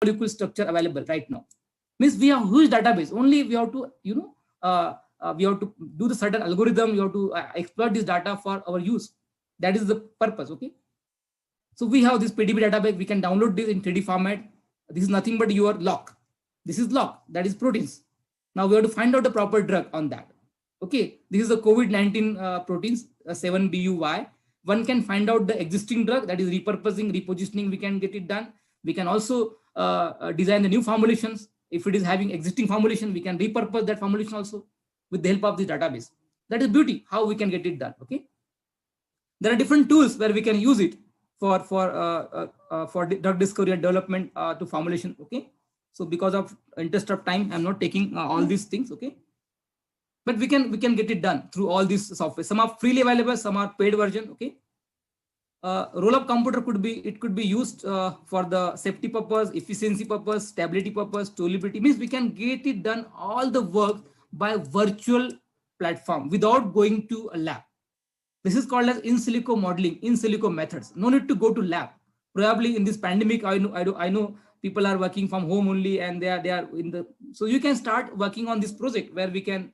molecule structure available right now. Means we have huge database. Only we have to, we have to do the certain algorithm. You have to exploit this data for our use. That is the purpose. Okay. So we have this PDB database. We can download this in 3D format. This is nothing but your lock. This is lock. That is proteins. Now we have to find out the proper drug on that. Okay. This is the COVID-19 proteins 7BUY. One can find out the existing drug, that is repurposing, repositioning. We can get it done. We can also design the new formulations. If it is having existing formulation, we can repurpose that formulation also with the help of the database. That is beauty, how we can get it done. Okay. There are different tools where we can use it for drug discovery and development to formulation. Okay. So because of interest of time, I'm not taking all these things. Okay. But we can get it done through all these software. Some are freely available, some are paid version. Okay. Roll-up computer could be used for the safety purpose, efficiency purpose, stability purpose, tolerability. Means we can get it done all the work by virtual platform without going to a lab. This is called as in silico modeling, in silico methods. No need to go to lab. Probably in this pandemic, I know people are working from home only, and they are in the. So you can start working on this project where we can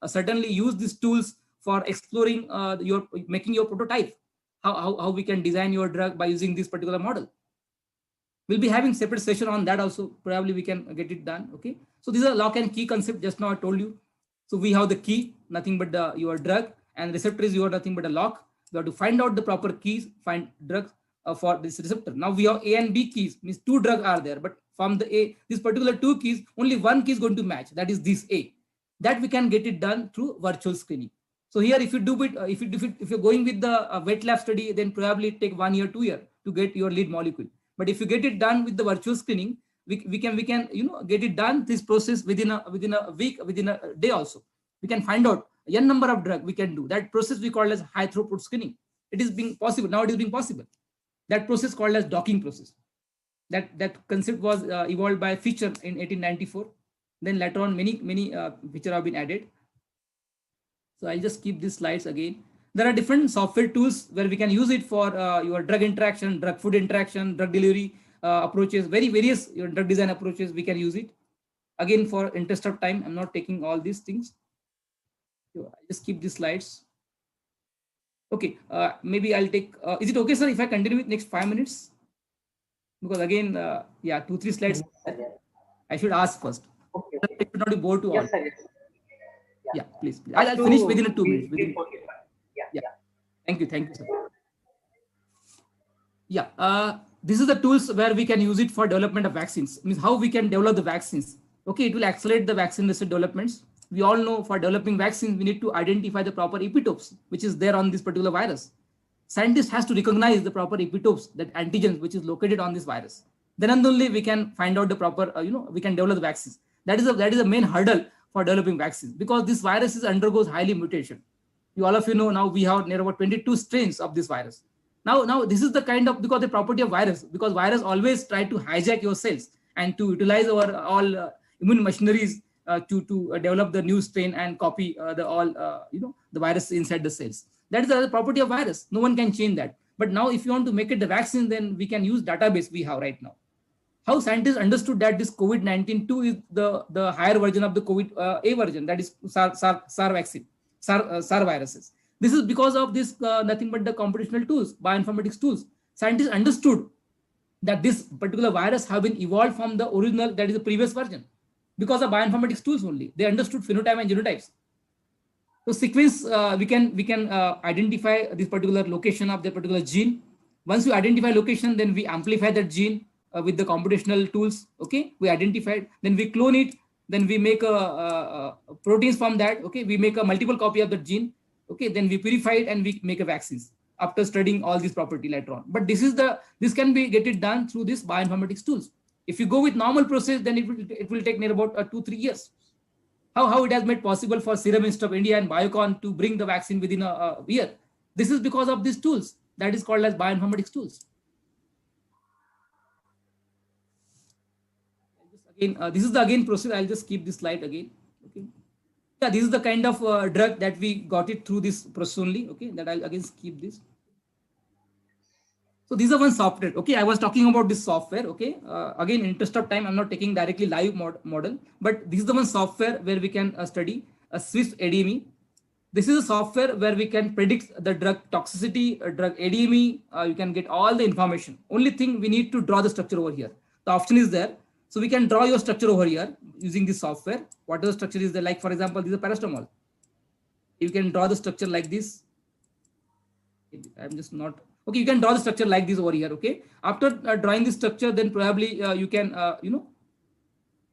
certainly use these tools for exploring making your prototype. How we can design your drug by using this particular model. We'll be having separate session on that also. Probably we can get it done. Okay. So these are lock and key concept. Just now I told you. So we have the key, nothing but your drug, and receptor is your nothing but a lock. We have to find out the proper keys, find drugs for this receptor. Now we have A and B keys, means two drugs are there, but from the A, this particular two keys, only one key is going to match. That is this A. That we can get it done through virtual screening. So here, if you do it, if you're going with the wet lab study, then probably it take 1 year, 2 years to get your lead molecule. But if you get it done with the virtual screening, we can get it done this process within a week, within a day also. We can find out n number of drug we can do. That process we call as high throughput screening. It is being possible now. It is being possible. That process called as docking process. That concept was evolved by Fischer in 1894. Then later on, many features have been added. So I'll just keep these slides again. There are different software tools where we can use it for your drug interaction, drug food interaction, drug delivery approaches, various your drug design approaches. We can use it. Again, for interest of time, I'm not taking all these things. So I'll just keep these slides. Okay, maybe I'll take. Is it okay, sir, if I continue with next 5 minutes? Because again, yeah, 2-3 slides. Yes, I should ask first. Okay. It should not be bored to all. Yes, sir, yes. Yeah, please. I'll finish within 2 minutes. Yeah. Thank you, sir. Yeah, this is the tools where we can use it for development of vaccines. Means how we can develop the vaccines. Okay, it will accelerate the vaccine research developments. We all know for developing vaccines, we need to identify the proper epitopes, which is there on this particular virus. Scientist has to recognize the proper epitopes, that antigens, which is located on this virus. Then and only we can find out the proper, we can develop the vaccines. That is the main hurdle for developing vaccines, because this virus undergoes highly mutation. All of you know now we have near about 22 strains of this virus. Now this is the kind of, because the property of virus, because virus always try to hijack your cells and to utilize our all immune machineries to develop the new strain and copy the virus inside the cells. That is the property of virus. No one can change that. But now if you want to make it the vaccine, then we can use database we have right now. How scientists understood that this COVID-19 2 is the higher version of the COVID A version, that is SAR vaccine, SAR viruses. This is because of this nothing but the computational tools, bioinformatics tools. Scientists understood that this particular virus have been evolved from the original, that is the previous version, because of bioinformatics tools only. They understood phenotype and genotypes. So sequence, we can identify this particular location of the particular gene. Once you identify location, then we amplify that gene with the computational tools. Okay, we identified, then we clone it, then we make proteins from that. Okay, we make a multiple copy of the gene. Okay, then we purify it and we make a vaccines after studying all these property later on. But this can be get it done through this bioinformatics tools. If you go with normal process, then it will take near about 2-3 years. How it has made possible for Serum Institute of India and Biocon to bring the vaccine within a year? This is because of these tools. That is called as bioinformatics tools. Again, this is the process. I'll just keep this slide again. Okay. Yeah, this is the kind of drug that we got it through this process only. Okay, that I'll again keep this. So these are one software. Okay, I was talking about this software. Okay, again, interest of time, I'm not taking directly live model, but this is the one software where we can study a Swiss ADME. This is a software where we can predict the drug toxicity, drug ADME. You can get all the information. Only thing we need to draw the structure over here. The option is there. So we can draw your structure over here using this software. What the structure is there? Like, for example, this is a paracetamol. You can draw the structure like this. I'm just not. Okay, you can draw the structure like this over here. Okay. After drawing this structure, then probably you can,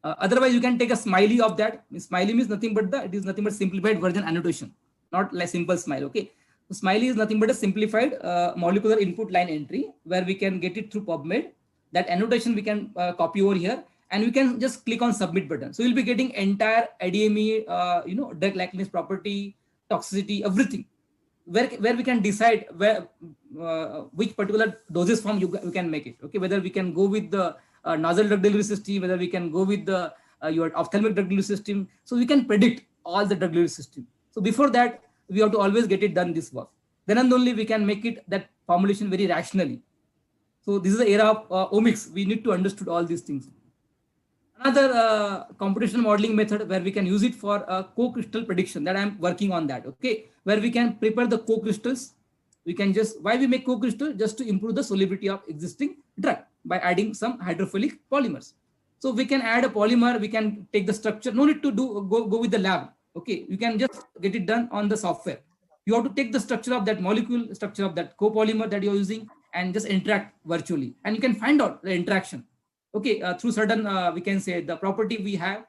otherwise you can take a smiley of that. Smiley means nothing but it is nothing but simplified version annotation, not like simple smile. Okay. So smiley is nothing but a simplified molecular input line entry where we can get it through PubMed. That annotation we can copy over here and we can just click on submit button. So you'll be getting entire ADME, drug likeness property, toxicity, everything. Where we can decide which particular dosage form you can make it. Okay, whether we can go with the nasal drug delivery system, whether we can go with the your ophthalmic drug delivery system. So we can predict all the drug delivery system. So before that, we have to always get it done this work. Then and only we can make it that formulation very rationally. So this is the era of omics. We need to understood all these things. Another computational modeling method where we can use it for co-crystal prediction that I'm working on that. Okay, where we can prepare the co-crystals. We can just, why we make co-crystal? Just to improve the solubility of existing drug by adding some hydrophilic polymers. So we can add a polymer, we can take the structure, no need to go with the lab. Okay, you can just get it done on the software. You have to take the structure of that molecule, structure of that copolymer that you're using and just interact virtually. And you can find out the interaction. Okay, through certain, we can say the property we have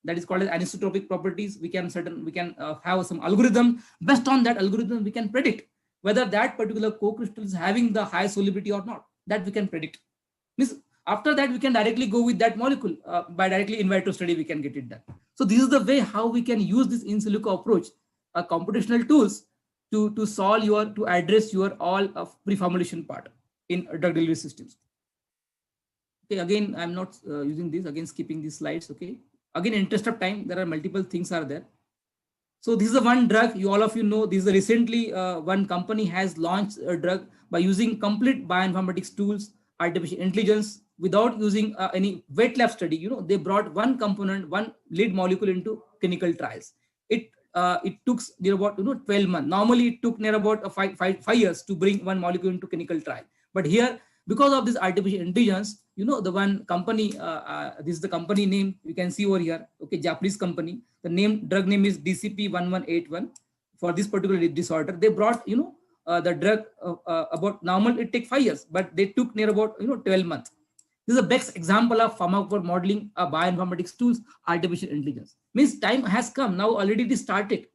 that is called as anisotropic properties. We can have some algorithm. Based on that algorithm, we can predict whether that particular co-crystal is having the high solubility or not. That we can predict. Means after that, we can directly go with that molecule by directly in vitro study. We can get it done. So this is the way how we can use this in silico approach, computational tools to solve to address your all of pre-formulation part in drug delivery systems. Okay, again, I'm not using this, again, skipping these slides. Okay, again, interest of time, there are multiple things are there. So this is the one drug, all of you know, this is recently one company has launched a drug by using complete bioinformatics tools, artificial intelligence, without using any wet lab study. They brought one component, one lead molecule into clinical trials. It took near about 12 months. Normally it took near about 5 years to bring one molecule into clinical trial. But here, because of this artificial intelligence, the one company, this is the company name you can see over here. Okay, Japanese company. The drug name is DCP-1181 for this particular disorder. They brought, the drug about normal, it takes 5 years, but they took near about, 12 months. This is the best example of pharmacophore modeling, bioinformatics tools, artificial intelligence. Means time has come now, already it is started.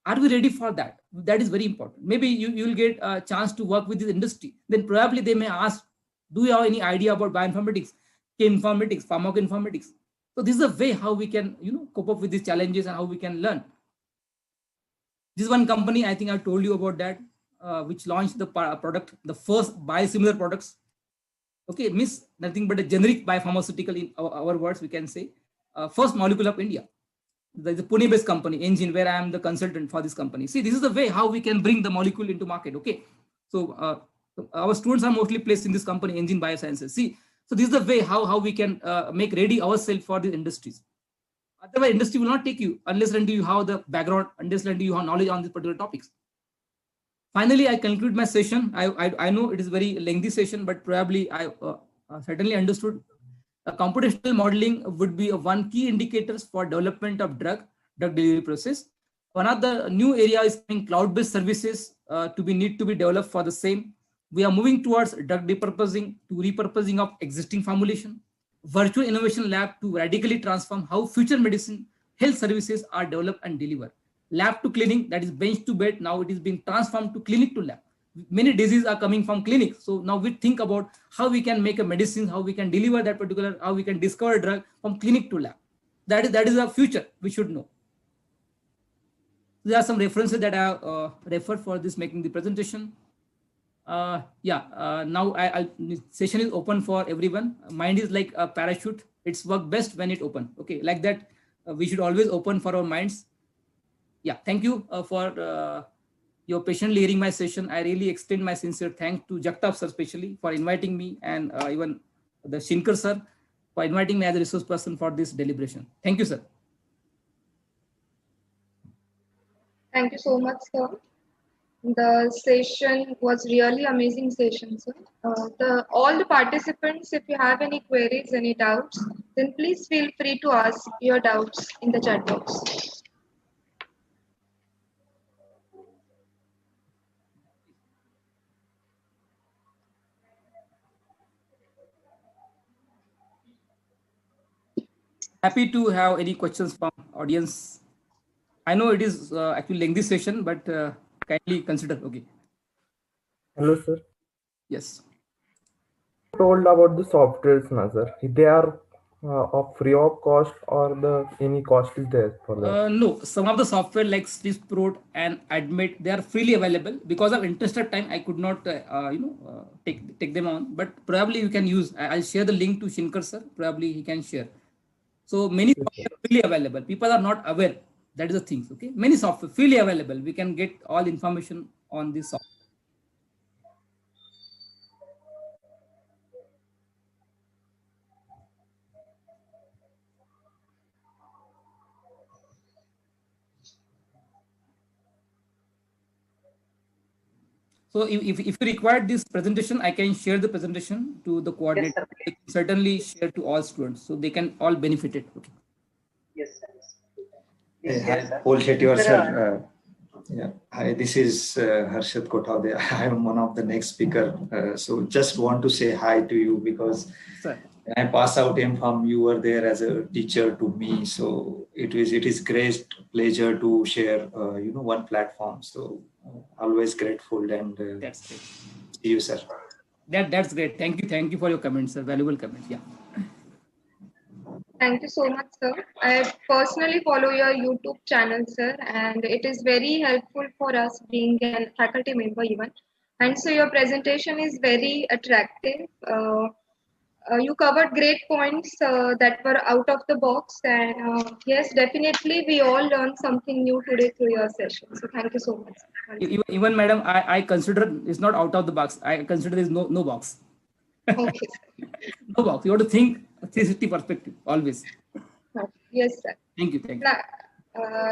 Are we ready for that? That is very important. Maybe you will get a chance to work with this industry. Then probably they may ask, do you have any idea about bioinformatics, cheminformatics, pharmacoinformatics? So this is a way how we can, cope up with these challenges and how we can learn. This one company, I think I told you about that, which launched the product, the first biosimilar products. Okay, means nothing but a generic biopharmaceutical in our words, we can say. First molecule of India. There's a Pune-based company, Engine, where I am the consultant for this company. See, this is the way how we can bring the molecule into market. Okay, so our students are mostly placed in this company, Engine Biosciences. See, so this is the way how we can make ready ourselves for the industries. Otherwise, industry will not take you unless until you have the background, unless until you have knowledge on these particular topics. Finally, I conclude my session. I know it is very lengthy session, but probably I certainly understood. Computational modeling would be one key indicators for development of drug delivery process. One of the new areas is cloud-based services need to be developed for the same. We are moving towards drug repurposing of existing formulation, virtual innovation lab to radically transform how future medicine health services are developed and delivered. Lab to clinic, that is bench to bed, now it is being transformed to clinic to lab. Many diseases are coming from clinics. So now we think about how we can make a medicine, how we can deliver that particular, how we can discover a drug from clinic to lab. That is the future we should know. There are some references that I referred for this making the presentation. Now session is open for everyone. Mind is like a parachute. It's work best when it open. Okay, like that, we should always open for our minds. Yeah, thank you for you're patiently hearing my session. I really extend my sincere thanks to Jagtap sir especially for inviting me, and even the Shinkar sir for inviting me as a resource person for this deliberation. Thank you, sir. Thank you so much, sir. The session was really amazing session, sir. All the participants, if you have any queries, any doubts, then please feel free to ask your doubts in the chat box. Happy to have any questions from audience. I know it is actually lengthy session, but kindly consider. Okay. Hello, sir. Yes. Told about the softwares, na, sir. They are of free of cost, or the any cost is there for that? No, some of the software like SysProd and Admit, they are freely available. Because of interest of time, I could not take them on. But probably you can use. I'll share the link to Shinkar sir. Probably he can share. So many software are freely available. People are not aware. That is the thing. Okay, many software freely available. We can get all information on this software. So if you require this presentation, I can share the presentation to the coordinator. Yes, certainly share to all students so they can all benefit it. Okay. Yes, sir. Hi, Paul Shetty, sir. Yeah. Hi, this is Harshad Kothawade. I am one of the next speaker. So just want to say hi to you because when I pass out MPharm, you were there as a teacher to me. So it is great pleasure to share one platform. So always grateful, and that's great. See you, sir. That's great. Thank you for your comments, sir. Valuable comments. Yeah. Thank you so much, sir. I personally follow your YouTube channel, sir, and it is very helpful for us being a faculty member even. And so your presentation is very attractive. You covered great points that were out of the box, and yes, definitely we all learned something new today through your session. So thank you so much. Even madam, I consider it's not out of the box. I consider there is no box. Okay. No box. You have to think 360 perspective always. Yes, sir. Thank you.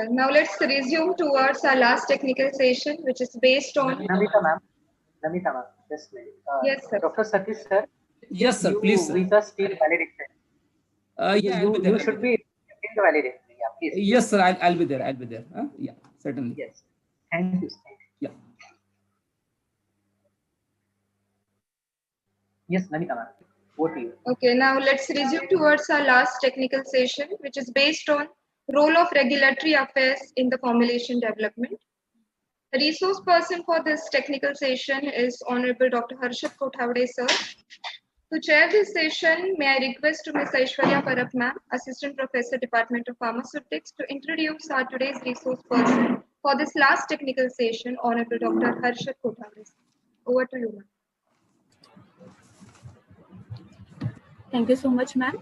Now let's resume towards our last technical session, which is based on. Namita ma'am, just wait. Yes, sir. Dr. Satish, sir. Yes, sir. Please. Visa still validated. Yeah, you should be in the validation. Yeah, please. Yes, sir. I'll be there. Huh? Yeah, certainly. Yes. Thank you. Yeah. Yes, Namita ma'am. Over to you. Okay, now let's resume towards our last technical session, which is based on role of regulatory affairs in the formulation development. The resource person for this technical session is Honorable Dr. Harshad Kothawade, sir. To chair this session, may I request to Ms. Aishwarya Parak ma'am, Assistant Professor, Department of Pharmaceutics, to introduce our today's resource person for this last technical session, Honorable Dr. Harshad Kothawade. Over to you, ma'am. Thank you so much, ma'am.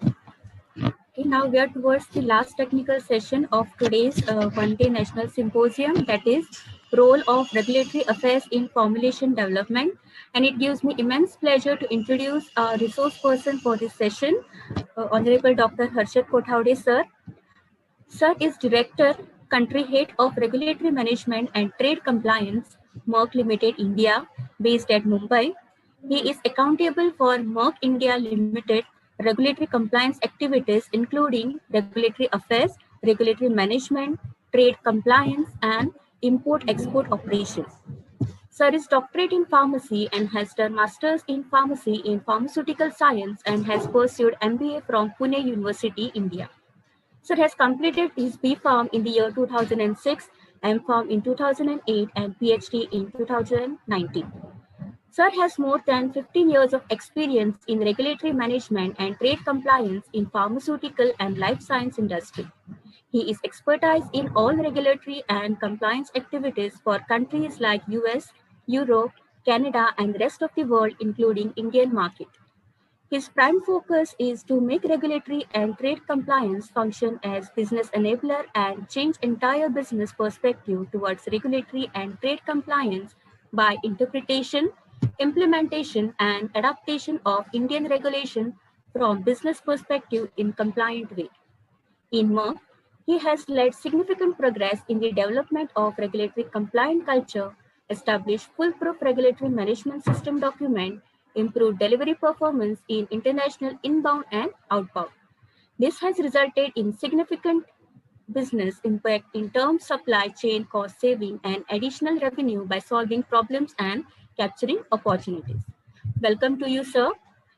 Okay, now we are towards the last technical session of today's one-day national symposium, that is role of regulatory affairs in formulation development. And it gives me immense pleasure to introduce our resource person for this session, Honorable Dr. Harshad Kothawade, sir. Sir is Director, Country Head of Regulatory Management and Trade Compliance, Merck Limited, India, based at Mumbai. He is accountable for Merck India Limited regulatory compliance activities, including regulatory affairs, regulatory management, trade compliance, and import-export operations. Sir is doctorate in pharmacy and has done masters in pharmacy in pharmaceutical science and has pursued MBA from Pune University, India. Sir has completed his B.Pharm in the year 2006, M.Pharm in 2008, and PhD in 2019. Sir has more than 15 years of experience in regulatory management and trade compliance in pharmaceutical and life science industry. He is expertise in all regulatory and compliance activities for countries like US, Europe, Canada, and the rest of the world, including Indian market. His prime focus is to make regulatory and trade compliance function as business enabler and change entire business perspective towards regulatory and trade compliance by interpretation, implementation, and adaptation of Indian regulation from business perspective in compliant way. In Merck, he has led significant progress in the development of regulatory compliant culture, established foolproof regulatory management system document, improved delivery performance in international inbound and outbound. This has resulted in significant business impact in terms of supply chain cost saving and additional revenue by solving problems and capturing opportunities. Welcome to you, sir.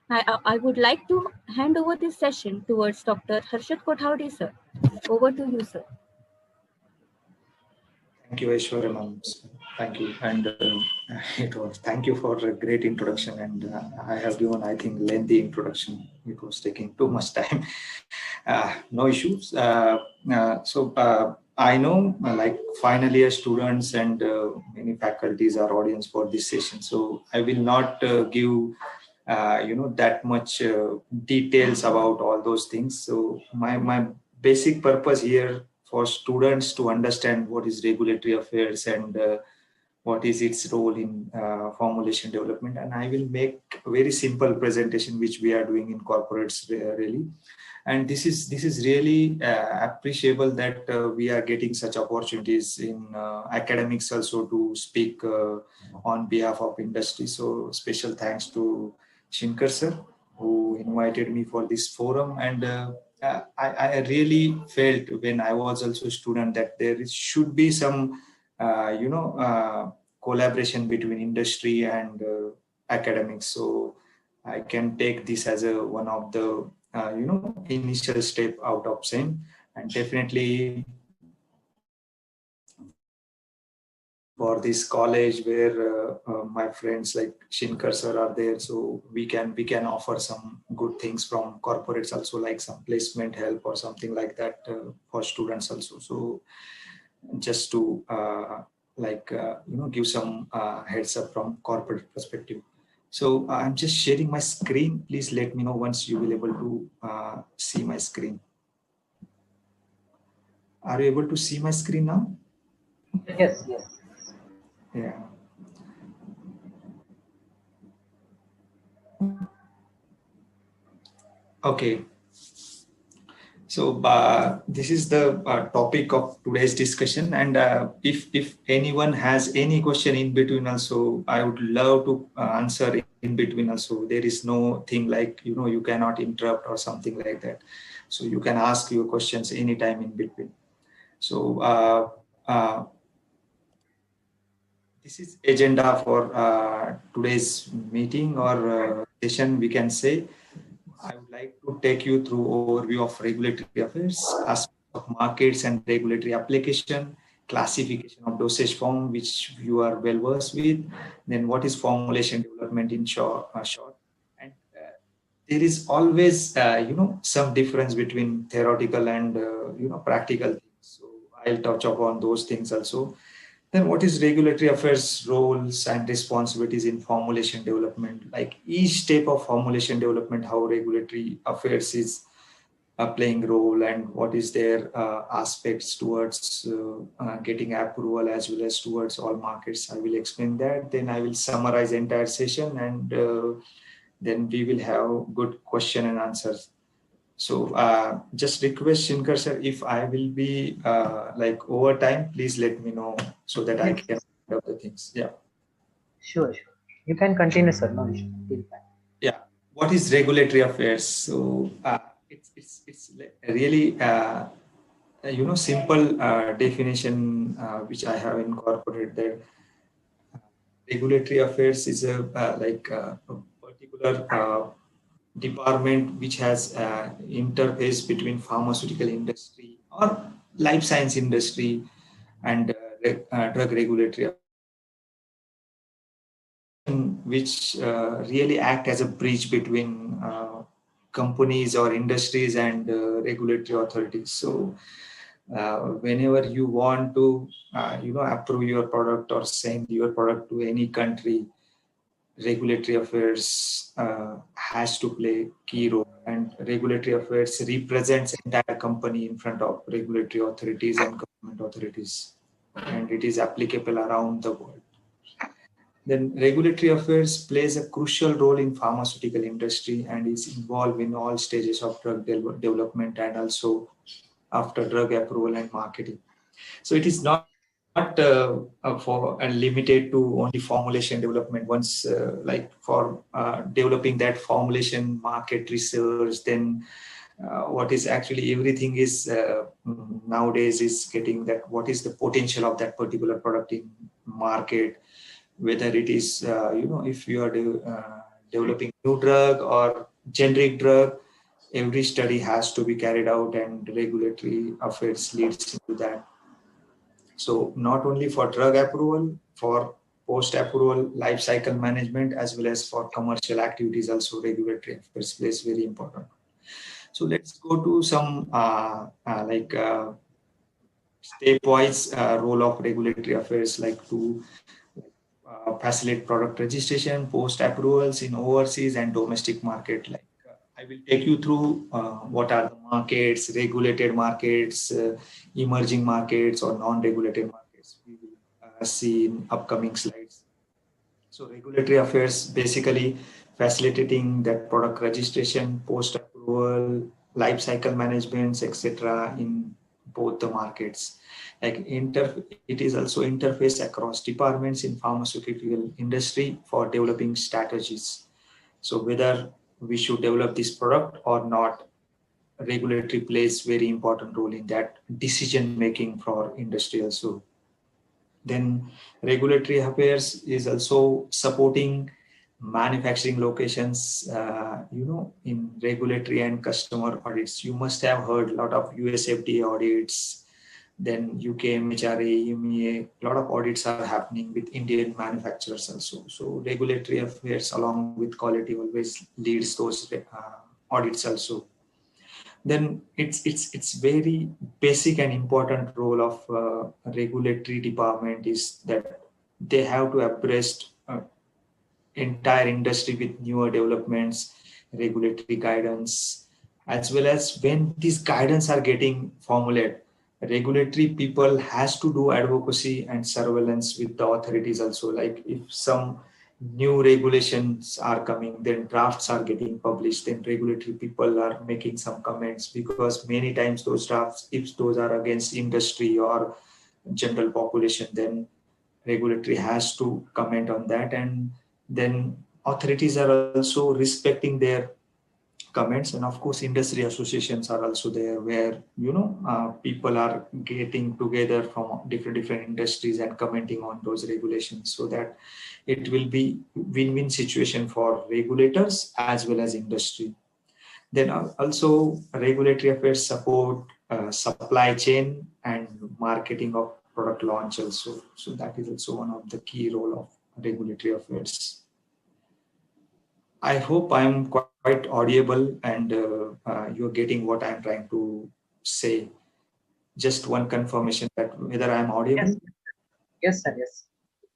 I would like to hand over this session towards Dr. Harshad Kothawade, sir. Over to you, sir. Thank you, Aishwarya ma'am. Thank you. And thank you for a great introduction. And I have given, I think, lengthy introduction. It was taking too much time. No issues. I know like final year students and many faculties are audience for this session. So I will not give that much details about all those things. So my basic purpose here for students to understand what is regulatory affairs and what is its role in formulation development. And I will make a very simple presentation, which we are doing in corporates really. And this is really appreciable that we are getting such opportunities in academics also to speak on behalf of industry. So special thanks to Shinkar sir, who invited me for this forum. And I really felt when I was also a student that there should be some, collaboration between industry and academics. So I can take this as one of the, initial step out of same. And definitely for this college where my friends like Shinkar sir are there, so we can offer some good things from corporates also, like some placement help or something like that for students also. So just to give some heads up from corporate perspective. So I'm just sharing my screen. Please let me know once you will be able to see my screen. Are you able to see my screen now? Yes. Yeah. Okay. So this is the topic of today's discussion. And if anyone has any question in between also, I would love to answer in between also. There is no thing like, you cannot interrupt or something like that. So you can ask your questions anytime in between. So this is agenda for today's meeting or session, we can say. I would like to take you through overview of regulatory affairs, aspects of markets and regulatory application, classification of dosage form, which you are well versed with, then what is formulation development in short. And there is always, some difference between theoretical and, practical things. So I'll touch upon those things also. Then what is regulatory affairs roles and responsibilities in formulation development? Like each step of formulation development, how regulatory affairs is playing role and what is their aspects towards getting approval as well as towards all markets. I will explain that. Then I will summarize the entire session and then we will have good question and answers. So just request Shinkar sir, if I will be over time, please let me know so that I can do the things. Yeah. Sure. You can continue, sir. No issue. Yeah. What is regulatory affairs? So it's really simple definition which I have incorporated there. Regulatory affairs is a particular department which has interface between pharmaceutical industry or life science industry and drug regulatory, which really act as a bridge between companies or industries and regulatory authorities. So whenever you want to approve your product or send your product to any country, regulatory affairs has to play key role, and regulatory affairs represents entire company in front of regulatory authorities and government authorities, and it is applicable around the world. Then regulatory affairs plays a crucial role in pharmaceutical industry and is involved in all stages of drug development and also after drug approval and marketing. So it is not for and limited to only formulation development. Once like for developing that formulation, market research, then what is actually everything is nowadays is getting that what is the potential of that particular product in market, whether it is if you are developing new drug or generic drug, every study has to be carried out and regulatory affairs leads into that. So not only for drug approval, for post-approval life cycle management, as well as for commercial activities, also regulatory affairs plays very important. So let's go to some stepwise role of regulatory affairs, like to facilitate product registration, post-approvals in overseas and domestic market. Like I will take you through what are the markets, regulated markets, emerging markets, or non-regulated markets. We will see in upcoming slides. So regulatory affairs basically facilitating that product registration, post-approval, life cycle management, etc. in both the markets. Like it is also interface across departments in pharmaceutical industry for developing strategies. So whether we should develop this product or not, regulatory plays very important role in that decision making for industry also. Then regulatory affairs is also supporting manufacturing locations, in regulatory and customer audits. You must have heard a lot of US FDA audits, then UK MHRA, EMEA, a lot of audits are happening with Indian manufacturers also. So regulatory affairs along with quality always leads those audits also. Then it's very basic and important role of regulatory department is that they have to abreast entire industry with newer developments, regulatory guidance, as well as when these guidance are getting formulated, regulatory people has to do advocacy and surveillance with the authorities also. Like if some new regulations are coming, then drafts are getting published, then regulatory people are making some comments, because many times those drafts, if those are against industry or general population, then regulatory has to comment on that, and then authorities are also respecting their comments. And of course industry associations are also there, where people are getting together from different industries and commenting on those regulations, so that it will be win-win situation for regulators as well as industry. Then also regulatory affairs support supply chain and marketing of product launch also. So that is also one of the key role of regulatory affairs. I hope I'm quite audible and you're getting what I'm trying to say. Just one confirmation that whether I'm audible. Yes, yes sir, yes.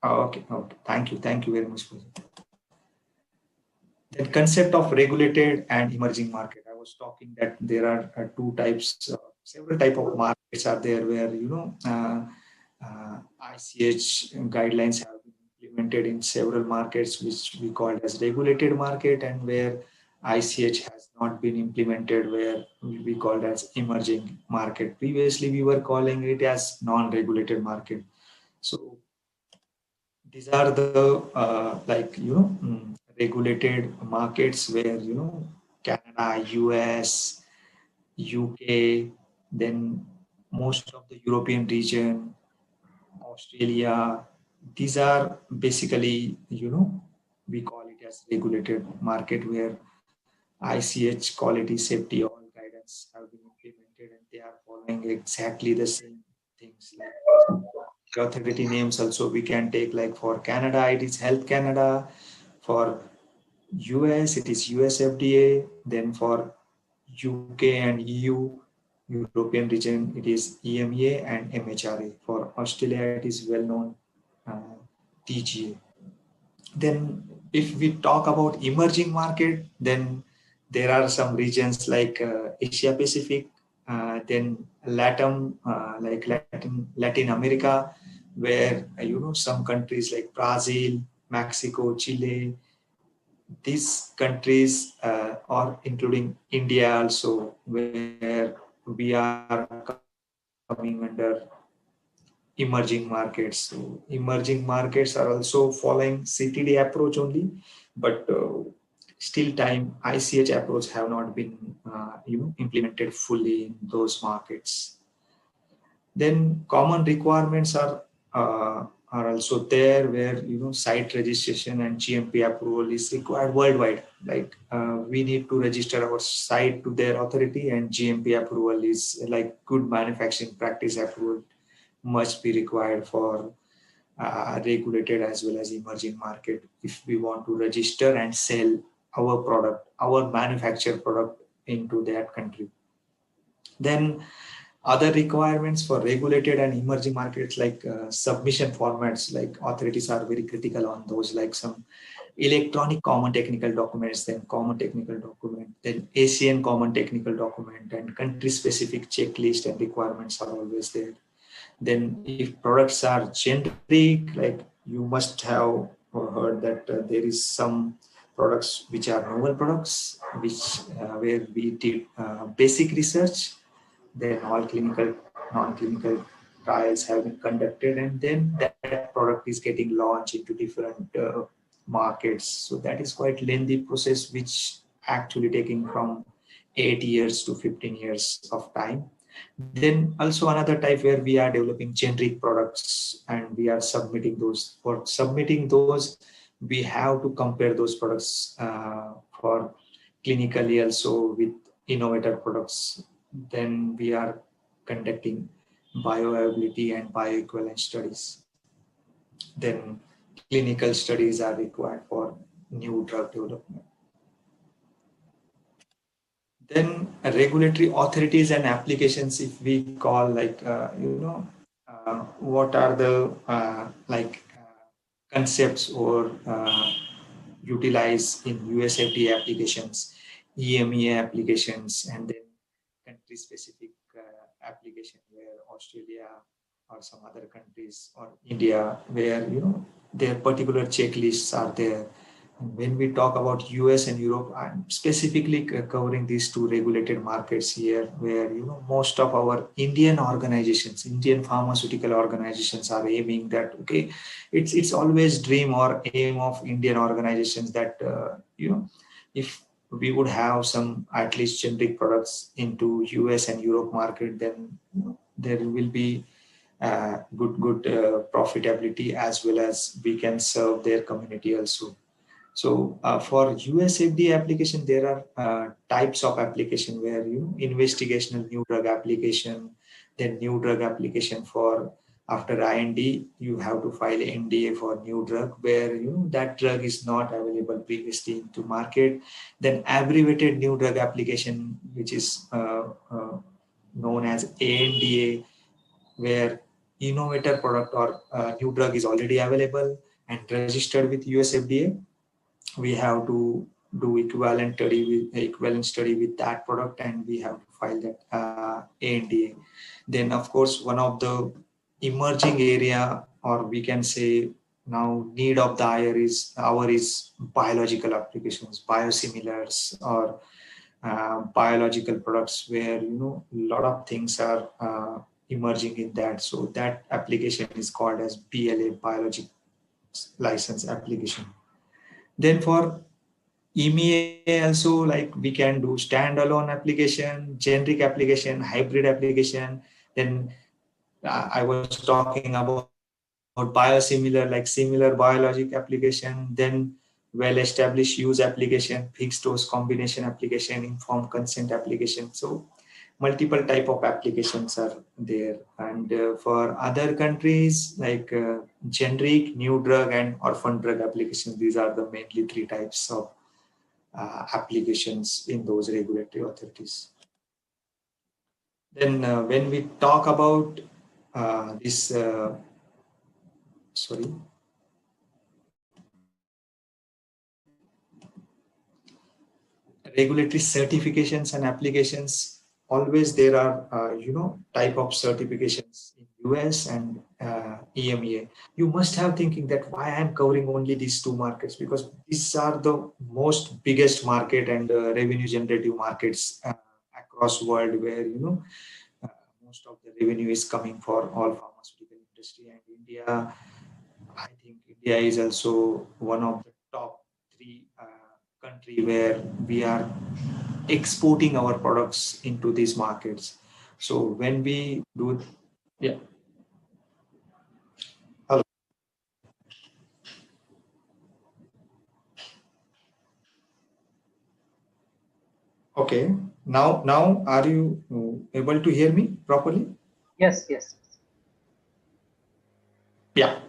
Okay. Thank you very much for that. The concept of regulated and emerging market. I was talking that there are two types, several type of markets are there where ICH guidelines have been implemented in several markets, which we call as regulated market, and where ICH has not been implemented, where we call as emerging market. Previously, we were calling it as non-regulated market. So these are the regulated markets where Canada, US, UK, then most of the European region, Australia. These are basically we call it as regulated market, where ICH, quality, safety, all guidance have been implemented, and they are following exactly the same things. Like the authority names also we can take, like for Canada it is Health Canada, for US it is US FDA, then for UK and EU, European region it is EMEA and MHRA. For Australia it is well known TGA. Then if we talk about emerging market, then there are some regions like Asia Pacific, then like Latin America, where some countries like Brazil, Mexico, Chile, these countries are including India also, where we are coming under emerging markets. So emerging markets are also following CTD approach only, but still time ICH approach have not been implemented fully in those markets. Then common requirements are also there, where site registration and GMP approval is required worldwide. Like we need to register our site to their authority, and GMP approval is like good manufacturing practice approval must be required for regulated as well as emerging market if we want to register and sell our product, our manufactured product into that country. Then other requirements for regulated and emerging markets, like submission formats, like authorities are very critical on those, like some electronic common technical documents, then common technical document, then ASEAN common technical document, and country specific checklist and requirements are always there. Then if products are generic, like you must have heard that there is some products which are novel products, which where we did basic research, then all clinical, non-clinical trials have been conducted, and then that product is getting launched into different markets. So that is quite lengthy process, which actually taking from 8 years to 15 years of time. Then also another type where we are developing generic products and we are submitting those. For submitting those, we have to compare those products for clinically also with innovator products. Then we are conducting bioavailability and bioequivalence studies. Then clinical studies are required for new drug development. Then regulatory authorities and applications, if we call, like what are the concepts or utilized in US FDA applications, EMEA applications, and then country specific application, where Australia or some other countries or India, where their particular checklists are there. And when we talk about US and Europe, I'm specifically covering these two regulated markets here, where most of our Indian organizations, Indian pharmaceutical organizations, are aiming that, okay, it's always dream or aim of Indian organizations that if we would have some at least generic products into US and Europe market, then there will be good profitability, as well as we can serve their community also. So for US FDA application, there are types of application, where investigational new drug application, then new drug application for after IND, you have to file NDA for new drug, where that drug is not available previously into market. Then abbreviated new drug application, which is known as ANDA, where innovator product or new drug is already available and registered with US FDA. We have to do equivalent study with that product, and we have to file that ANDA. Then of course, one of the emerging area, or we can say now need of the hour is biological applications, biosimilars, or biological products, where a lot of things are emerging in that. So that application is called as BLA, biologic license application. Then for EMEA also, like we can do standalone application, generic application, hybrid application. Then I was talking about biosimilar, like similar biologic application, then well-established use application, fixed dose combination application, informed consent application. So multiple type of applications are there. And for other countries, like generic, new drug, and orphan drug applications, these are the mainly three types of applications in those regulatory authorities. Then when we talk about this, sorry. regulatory certifications and applications, always there are, type of certifications in US and EMEA. You must have thinking that why I'm covering only these two markets, because these are the most biggest market and revenue generative markets across world, where, most of the revenue is coming for all pharmaceutical industry. And India, I think India is also one of the top 3 country where we are exporting our products into these markets. So when we do, yeah. Hello. Okay. Now are you able to hear me properly? Yes, yes. Yeah.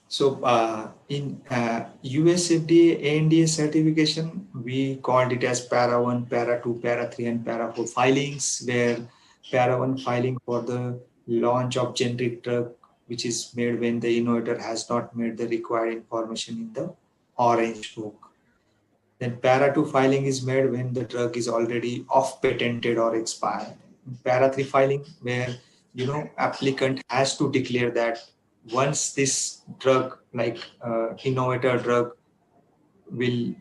So in US FDA ANDA certification, we called it as Para 1, Para 2, Para 3, and Para 4 filings, where Para 1 filing for the launch of generic drug, which is made when the innovator has not made the required information in the Orange Book. Then Para 2 filing is made when the drug is already off patented or expired. Para 3 filing, where applicant has to declare that once this drug, like innovator drug, will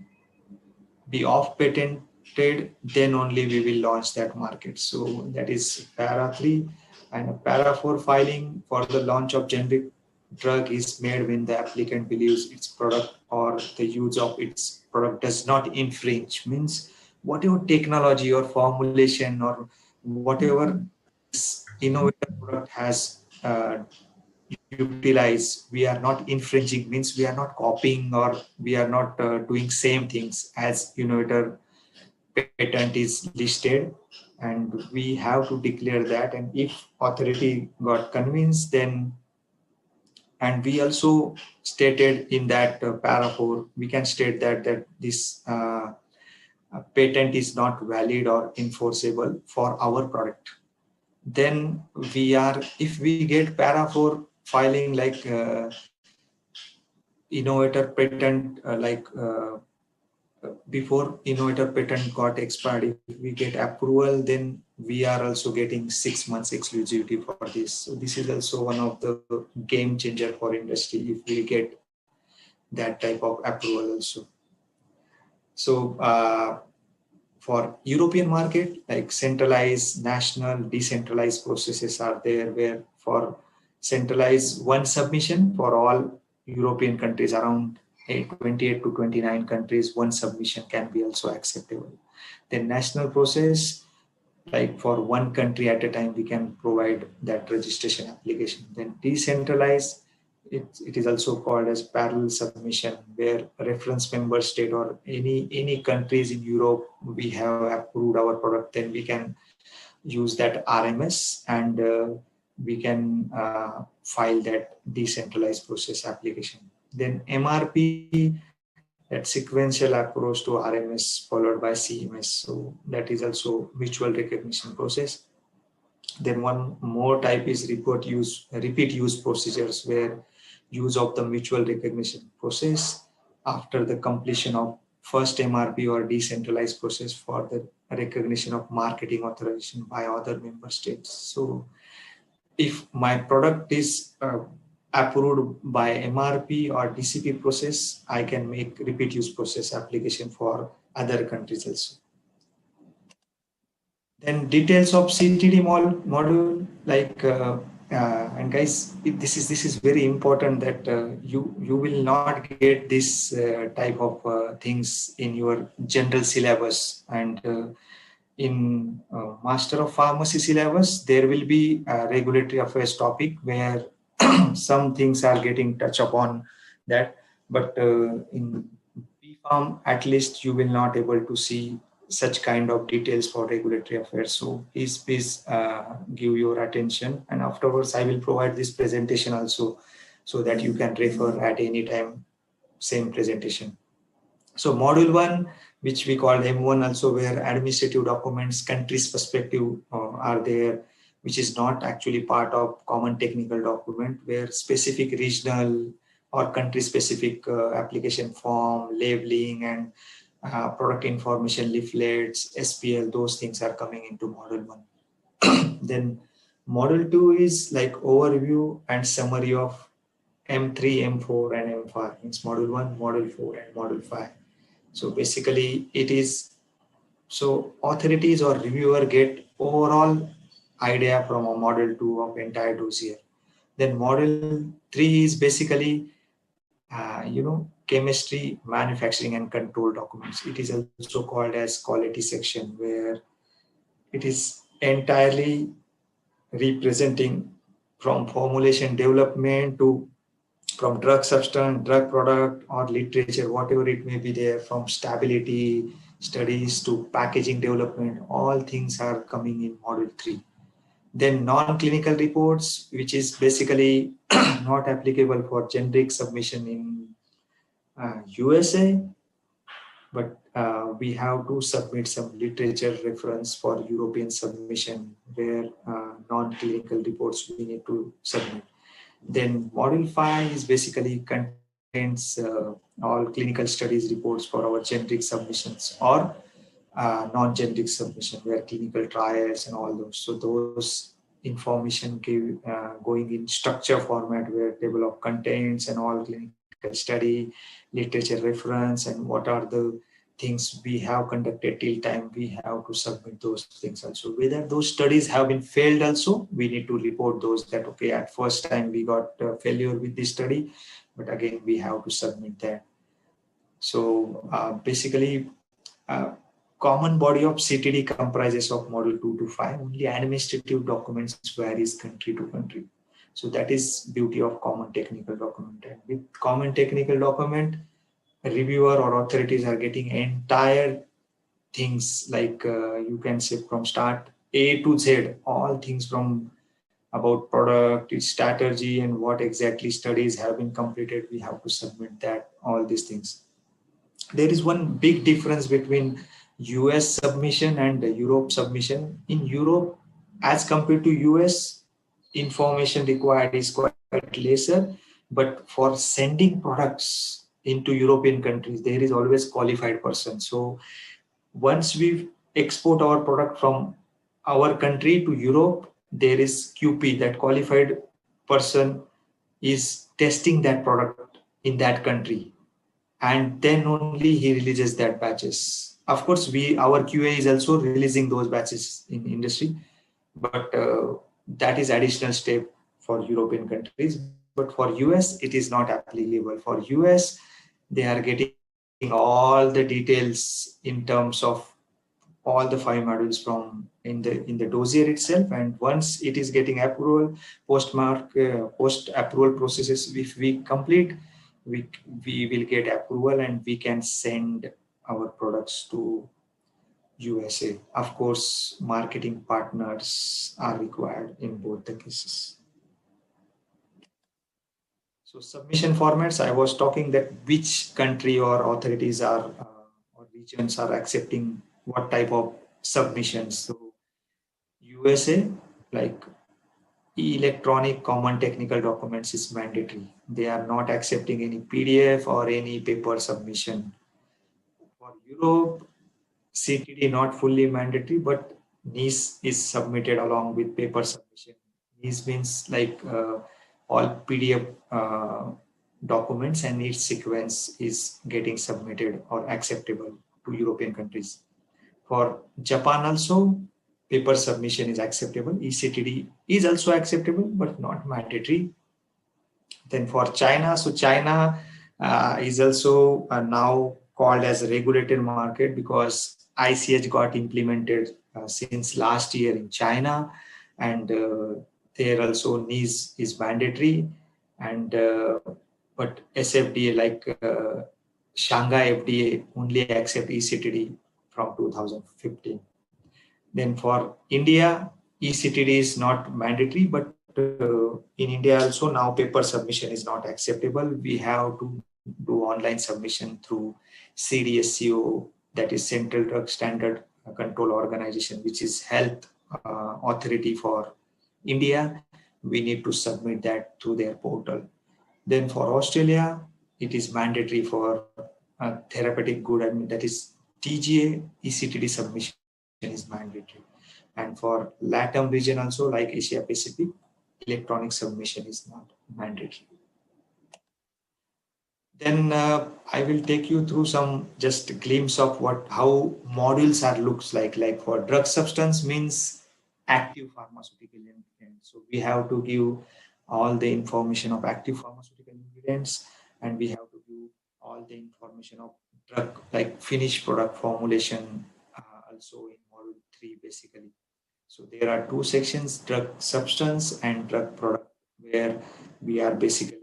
be off patented, then only we will launch that market. So that is Para 3. And a Para 4 filing for the launch of generic drug is made when the applicant believes its product or the use of its product does not infringe. Means whatever technology or formulation or whatever this innovator product has utilized, we are not infringing. Means we are not copying, or we are not doing same things as innovator patent is listed, and we have to declare that. And if authority got convinced, then, and we also stated in that Para 4, we can state that this patent is not valid or enforceable for our product. Then we are, if we get Para 4 filing, like innovator patent, before innovator patent got expired, if we get approval, then we are also getting 6 months exclusivity for this. So this is also one of the game changer for industry if we get that type of approval also. So for European market, like centralized, national, decentralized processes are there, where for centralized, one submission for all European countries, around 28 to 29 countries, one submission can be also acceptable. Then national process, like for one country at a time, we can provide that registration application. Then decentralized, it is also called as parallel submission, where reference member state or any countries in Europe, we have approved our product, then we can use that RMS, and we can file that decentralized process application. Then MRP, that sequential approach to RMS followed by CMS. So that is also mutual recognition process. Then one more type is repeat use procedures, where use of the mutual recognition process after the completion of first MRP or decentralized process for the recognition of marketing authorization by other member states. So if my product is approved by MRP or DCP process, I can make repeat use process application for other countries also. Then details of CTD module, like and guys, this is very important, that you will not get this type of things in your general syllabus. And in Master of Pharmacy syllabus, there will be a regulatory affairs topic where some things are getting touched upon that, but in BPharm, at least you will not able to see such kind of details for regulatory affairs. So please give your attention, and afterwards I will provide this presentation also, so that you can refer at any time, same presentation. So module 1, which we call M1 also, where administrative documents, countries perspective are there, which is not actually part of common technical document, where specific regional or country specific application form, labeling, and product information, leaflets, SPL, those things are coming into model 1. Then model 2 is like overview and summary of M3, M4 and M5. Means model 1, model 4 and model 5. So basically it is, so authorities or reviewer get overall idea from a model 2 of entire dossier. Then model 3 is basically chemistry, manufacturing and control documents. It is also called as quality section, where it is entirely representing from formulation development to from drug substance, drug product or literature, whatever it may be there, from stability studies to packaging development, all things are coming in model 3. Then non-clinical reports, which is basically not applicable for generic submission in USA, but we have to submit some literature reference for European submission, where non-clinical reports we need to submit. Then model 5 is basically contains all clinical studies reports for our generic submissions or non-generic submission, where clinical trials and all those. So those information going in structure format, where table of contents and all clinical study, literature reference, and what are the things we have conducted till time, we have to submit those things also. Whether those studies have been failed also, we need to report those, that okay, at first time we got failure with this study, but again we have to submit that. So basically common body of CTD comprises of model 2 to 5. Only administrative documents varies country to country. So that is beauty of common technical document. And with common technical document, a reviewer or authorities are getting entire things, like you can say from start A to Z, all things from about product, its strategy, and what exactly studies have been completed. We have to submit that, all these things. There is one big difference between US submission and Europe submission. In Europe, as compared to US, information required is quite lesser, but for sending products into European countries, there is always qualified person. So once we export our product from our country to Europe, there is QP, that qualified person is testing that product in that country, and then only he releases that batches. Of course, our QA is also releasing those batches in industry, but that is additional step for European countries. But for US, it is not applicable. For US, they are getting all the details in terms of all the 5 modules from in the dossier itself, and once it is getting approval, post approval processes, if we complete, we will get approval and we can send our products to USA. Of course, marketing partners are required in both the cases. So submission formats, I was talking that which country or authorities are or regions are accepting what type of submissions. So USA, like electronic common technical documents is mandatory. They are not accepting any PDF or any paper submission. For Europe, CTD not fully mandatory, but NIS is submitted along with paper submission. NIS means like all PDF documents and each sequence is getting submitted or acceptable to European countries. For Japan also, paper submission is acceptable. eCTD is also acceptable, but not mandatory. Then for China, so China is also now called as a regulated market because ICH got implemented since last year in China, and there also NIS is mandatory, and but SFDA like Shanghai FDA only accept eCTD from 2015. Then for India, eCTD is not mandatory, but in India also now paper submission is not acceptable. We have to do online submission through CDSCO, that is Central Drug Standard Control Organization, which is health authority for India. We need to submit that through their portal. Then for Australia, it is mandatory for therapeutic good, I mean, that is TGA ECTD submission is mandatory. And for LATAM region also, like Asia Pacific, electronic submission is not mandatory. Then I will take you through some just glimpse of how modules are looks like. Like for drug substance means active pharmaceutical ingredients. So we have to give all the information of active pharmaceutical ingredients, and we have to give all the information of drug, like finished product formulation, also in module 3 basically. So there are two sections, drug substance and drug product, where we are basically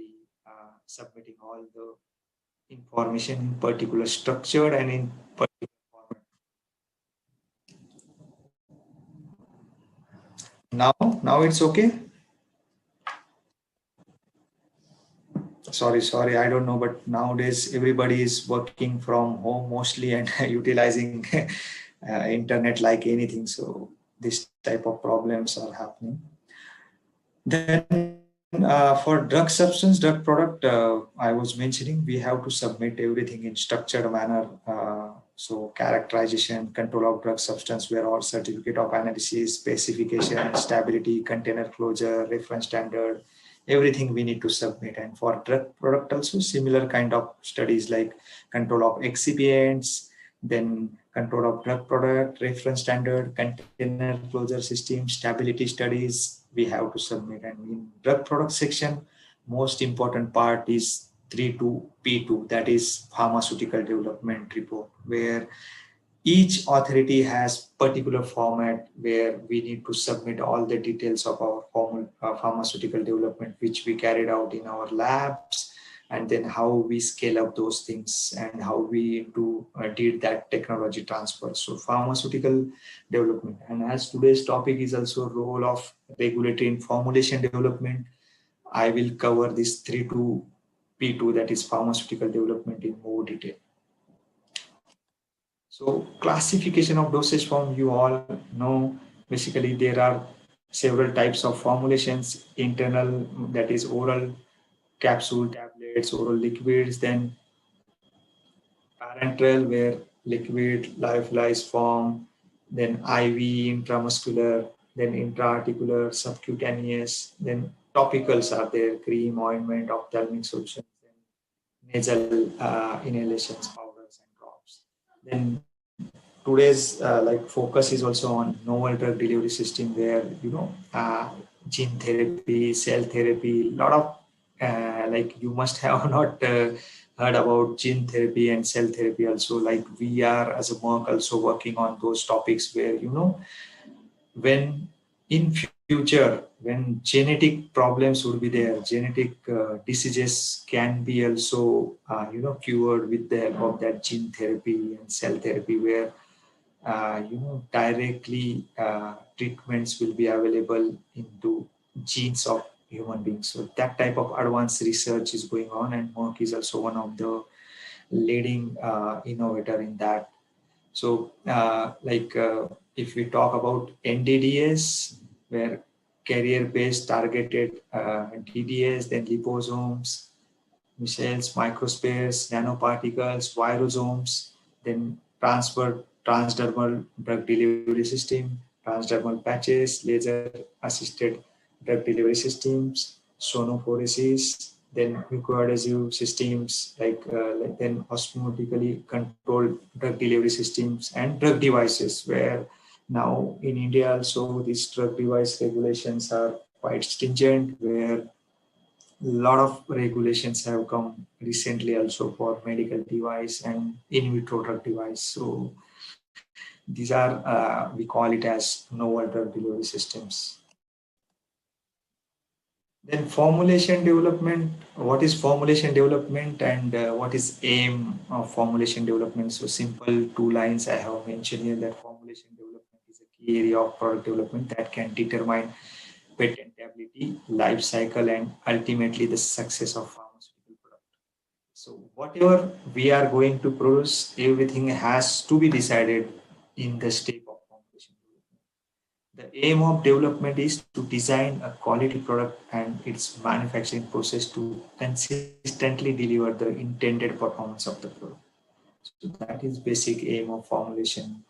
submitting all the information in particular structured and in particular format. Now it's okay. Sorry, I don't know, but nowadays everybody is working from home mostly and utilizing internet like anything. So this type of problems are happening. Then for drug substance, drug product, I was mentioning we have to submit everything in structured manner. So characterization, control of drug substance, where all certificate of analysis, specification, stability, container closure, reference standard, everything we need to submit. And for drug product also similar kind of studies like control of excipients, then control of drug product, reference standard, container closure system, stability studies, we have to submit. And in drug product section, most important part is 32P2, that is pharmaceutical development report, where each authority has particular format where we need to submit all the details of our pharmaceutical development, which we carried out in our labs, and then how we scale up those things and how we did that technology transfer. So pharmaceutical development. And as today's topic is also role of regulatory in formulation development, I will cover this 32P2, that is pharmaceutical development, in more detail. So classification of dosage form, you all know, basically there are several types of formulations: internal, that is oral, capsule, tablets, oral liquids, then parenteral, where liquid, lyophilized form, then IV, intramuscular, then intraarticular, subcutaneous, then topicals are there, cream, ointment, ophthalmic solutions, then nasal inhalations, powders and drops. Then today's like focus is also on novel drug delivery system, where gene therapy, cell therapy, lot of like you must have not heard about gene therapy and cell therapy also. Like we are as a Merck also working on those topics, where when in future, when genetic problems would be there, genetic diseases can be also cured with the help of that gene therapy and cell therapy, where directly treatments will be available into genes of human beings. So that type of advanced research is going on, and Merck is also one of the leading innovator in that. So if we talk about NDDS, where carrier-based targeted DDS, then liposomes, micelles, microspheres, nanoparticles, virosomes, then transdermal drug delivery system, transdermal patches, laser-assisted drug delivery systems, sonophoresis, then mucoadhesive systems, then osmotically controlled drug delivery systems, and drug devices, where now in India also these drug device regulations are quite stringent, where a lot of regulations have come recently also for medical device and in vitro drug device. So these are, we call it as novel drug delivery systems. Then formulation development. What is formulation development, and what is aim of formulation development? So simple 2 lines I have mentioned here, that formulation development is a key area of product development that can determine patentability, life cycle, and ultimately the success of pharmaceutical product. So whatever we are going to produce, everything has to be decided in the step of formulation development. The aim of development is to design a quality product and its manufacturing process to consistently deliver the intended performance of the product. So that is basic aim of formulation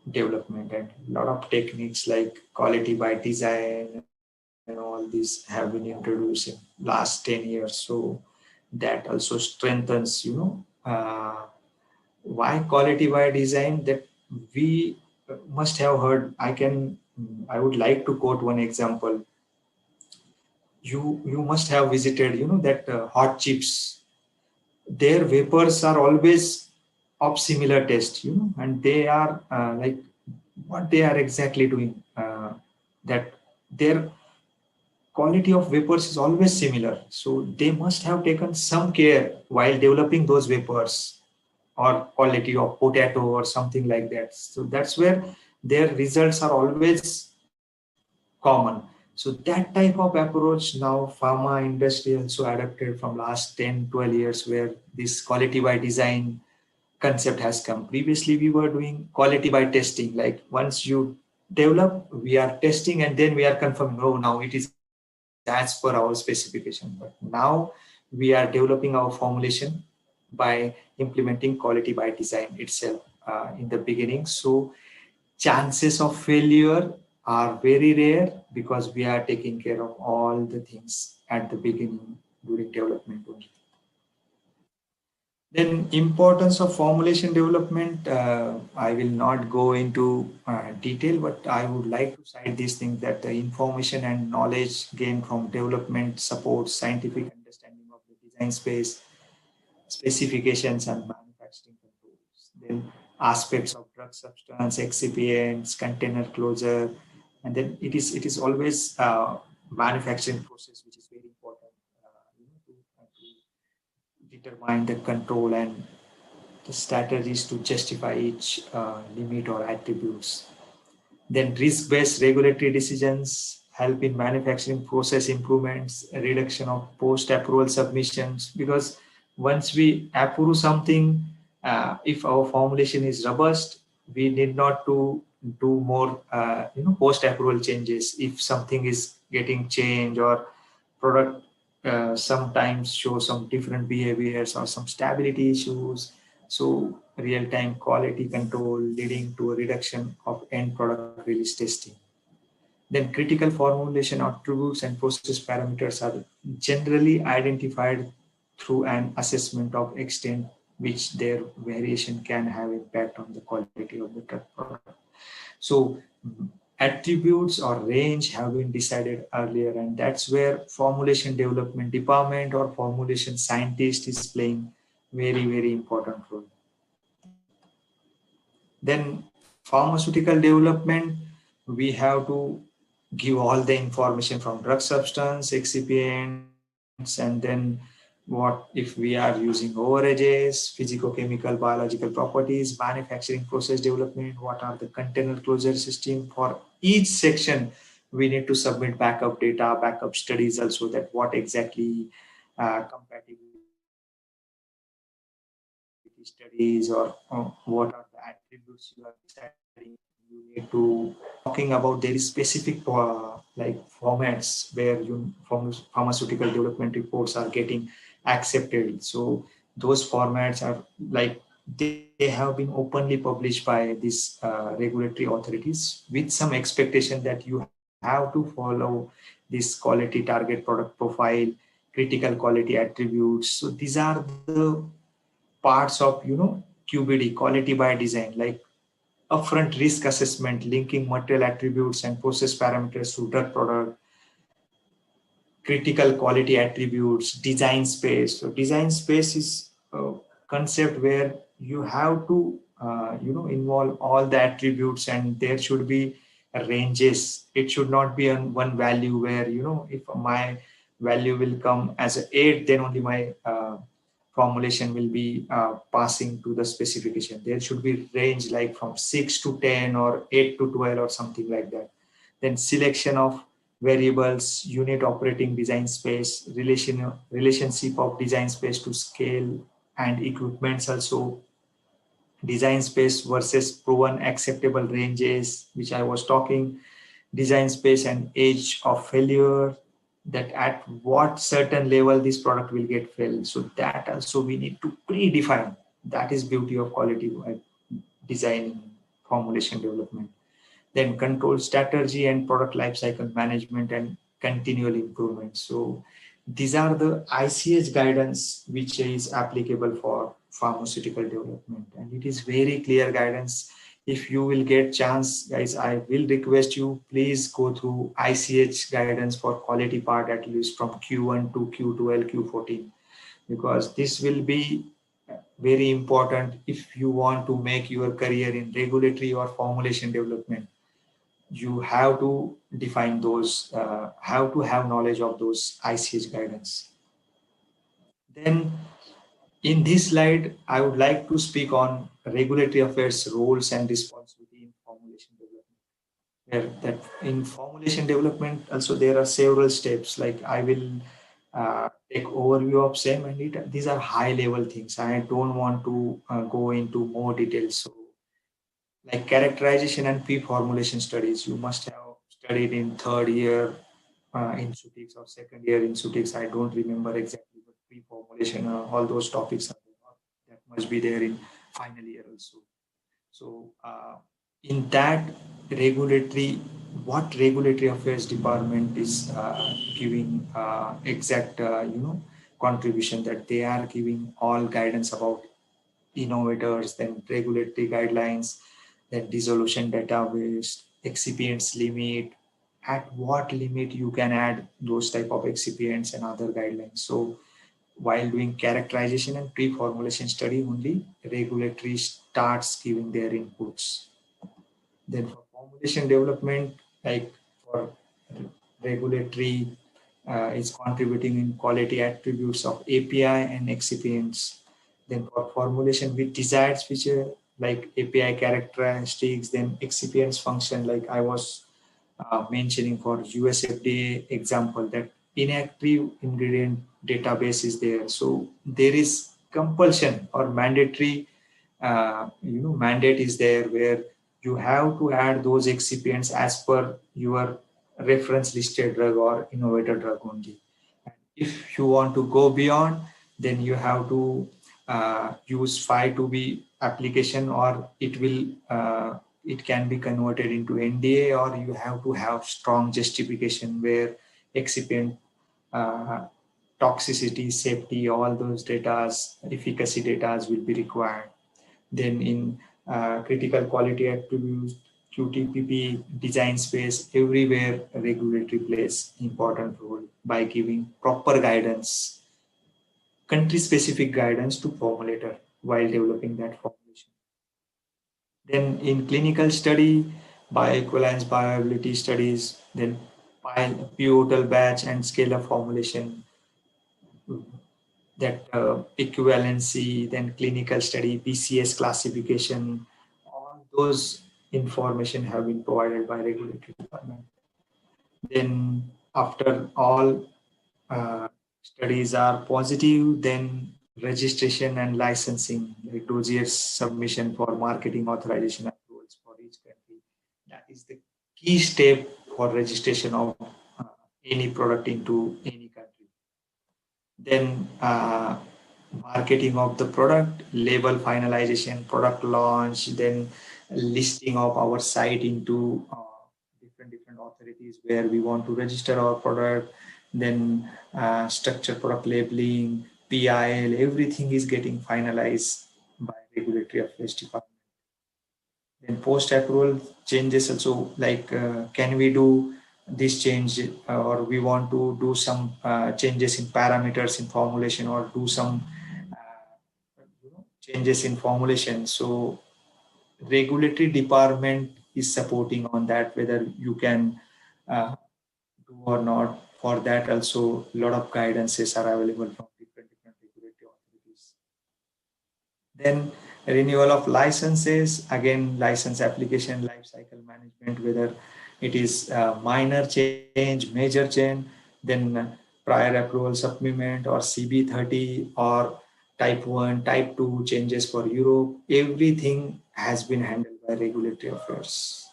development, and a lot of techniques like quality by design and all these have been introduced in last 10 years. So that also strengthens, why quality by design, that we must have heard. I would like to quote one example. You must have visited, that hot chips, their vapors are always of similar taste, and they are like what they are exactly doing, that their quality of vapors is always similar. So they must have taken some care while developing those vapors, or quality of potato or something like that. So that's where their results are always common. So that type of approach now pharma industry also adapted from last 10-12 years, where this quality by design concept has come. Previously we were doing quality by testing, like once you develop, we are testing and then we are confirming, oh, now it is as per our specification. But now we are developing our formulation by implementing quality by design itself in the beginning. So chances of failure are very rare because we are taking care of all the things at the beginning during development only. Then importance of formulation development, I will not go into detail, but I would like to cite these things, that the information and knowledge gained from development supports scientific understanding of the design space, specifications and manufacturing controls. Then aspects of drug substance, excipients, container closure, and then it is always manufacturing process which is very important to determine the control and the strategies to justify each limit or attributes. Then risk-based regulatory decisions help in manufacturing process improvements, a reduction of post-approval submissions, because once we approve something, if our formulation is robust, we need not to do more post-approval changes. If something is getting changed or product sometimes show some different behaviors or some stability issues, so real-time quality control leading to a reduction of end product release testing. Then critical formulation attributes and process parameters are generally identified through an assessment of extent which their variation can have impact on the quality of the drug product. So attributes or range have been decided earlier, and that's where formulation development department or formulation scientist is playing very, very important role. Then pharmaceutical development, we have to give all the information from drug substance, excipients, and then what if we are using overages, physicochemical, biological properties, manufacturing process development, what are the container closure system. For each section, we need to submit backup data, backup studies also, that what exactly compatibility studies or what are the attributes you are deciding. You need to talking about there is specific like formats where pharmaceutical development reports are getting accepted. So those formats are like they have been openly published by these regulatory authorities with some expectation that you have to follow this quality target product profile, critical quality attributes. So these are the parts of QBD, quality by design, like upfront risk assessment, linking material attributes and process parameters to drug product, critical quality attributes, design space. So design space is a concept where you have to involve all the attributes, and there should be ranges. It should not be on one value where if my value will come as an 8, then only my formulation will be passing to the specification. There should be range like from 6 to 10 or 8 to 12 or something like that. Then selection of variables, unit operating design space, relationship of design space to scale and equipments, also design space versus proven acceptable ranges, which I was talking, design space and age of failure, that at what certain level this product will get failed. So that also we need to predefine. That is beauty of quality design, formulation development. Then control strategy and product lifecycle management and continual improvement. So these are the ICH guidance which is applicable for pharmaceutical development, and it is very clear guidance. If you will get chance, guys, I will request you, please go through ICH guidance for quality part at least from Q1 to Q12, Q14, because this will be very important if you want to make your career in regulatory or formulation development. You have to define those, have to have knowledge of those ICH guidance. Then in this slide, I would like to speak on regulatory affairs roles and responsibility in formulation development. That in formulation development also there are several steps. Like I will take overview of same, and these are high level things. I don't want to go into more details. So like characterization and pre-formulation studies, you must have studied in third year in Sutix or second year in Sutix. I don't remember exactly, but pre-formulation, all those topics are there. That must be there in final year also. So in that what regulatory affairs department is giving exact contribution, that they are giving all guidance about innovators, then regulatory guidelines, then dissolution database, excipients limit, at what limit you can add those type of excipients and other guidelines. So while doing characterization and pre-formulation study, only regulatory starts giving their inputs. Then for formulation development, like for regulatory is contributing in quality attributes of API and excipients. Then for formulation with desired feature like API characteristics, then excipients function, like I was mentioning for US FDA example, that inactive ingredient database is there. So there is compulsion or mandatory, mandate is there where you have to add those excipients as per your reference listed drug or innovator drug only. If you want to go beyond, then you have to use 5(2)B application, or it can be converted into NDA, or you have to have strong justification where excipient toxicity, safety, all those data, efficacy data will be required. Then in critical quality attributes, QTPP design space, everywhere regulatory plays important role by giving proper guidance, country specific guidance to formulator while developing that formulation. Then in clinical study, bioequivalence, bioavailability studies, then pivotal batch and scale-up formulation, that equivalency, then clinical study, BCS classification, all those information have been provided by regulatory department. Then after all studies are positive, then registration and licensing, like dossier submission for marketing authorization approvals for each country. That is the key step for registration of any product into any country. Then marketing of the product, label finalization, product launch, then listing of our site into different authorities where we want to register our product, then structured product labeling, PIL, everything is getting finalized by regulatory affairs department. Then post-approval changes also, like can we do this change, or we want to do some changes in parameters in formulation, or do some changes in formulation. So regulatory department is supporting on that, whether you can do or not. For that also, a lot of guidances are available from different regulatory authorities. Then renewal of licenses, again, license application, life cycle management, whether it is minor change, major change, then prior approval supplement or CB30 or type 1, type 2 changes for Europe, everything has been handled by regulatory affairs.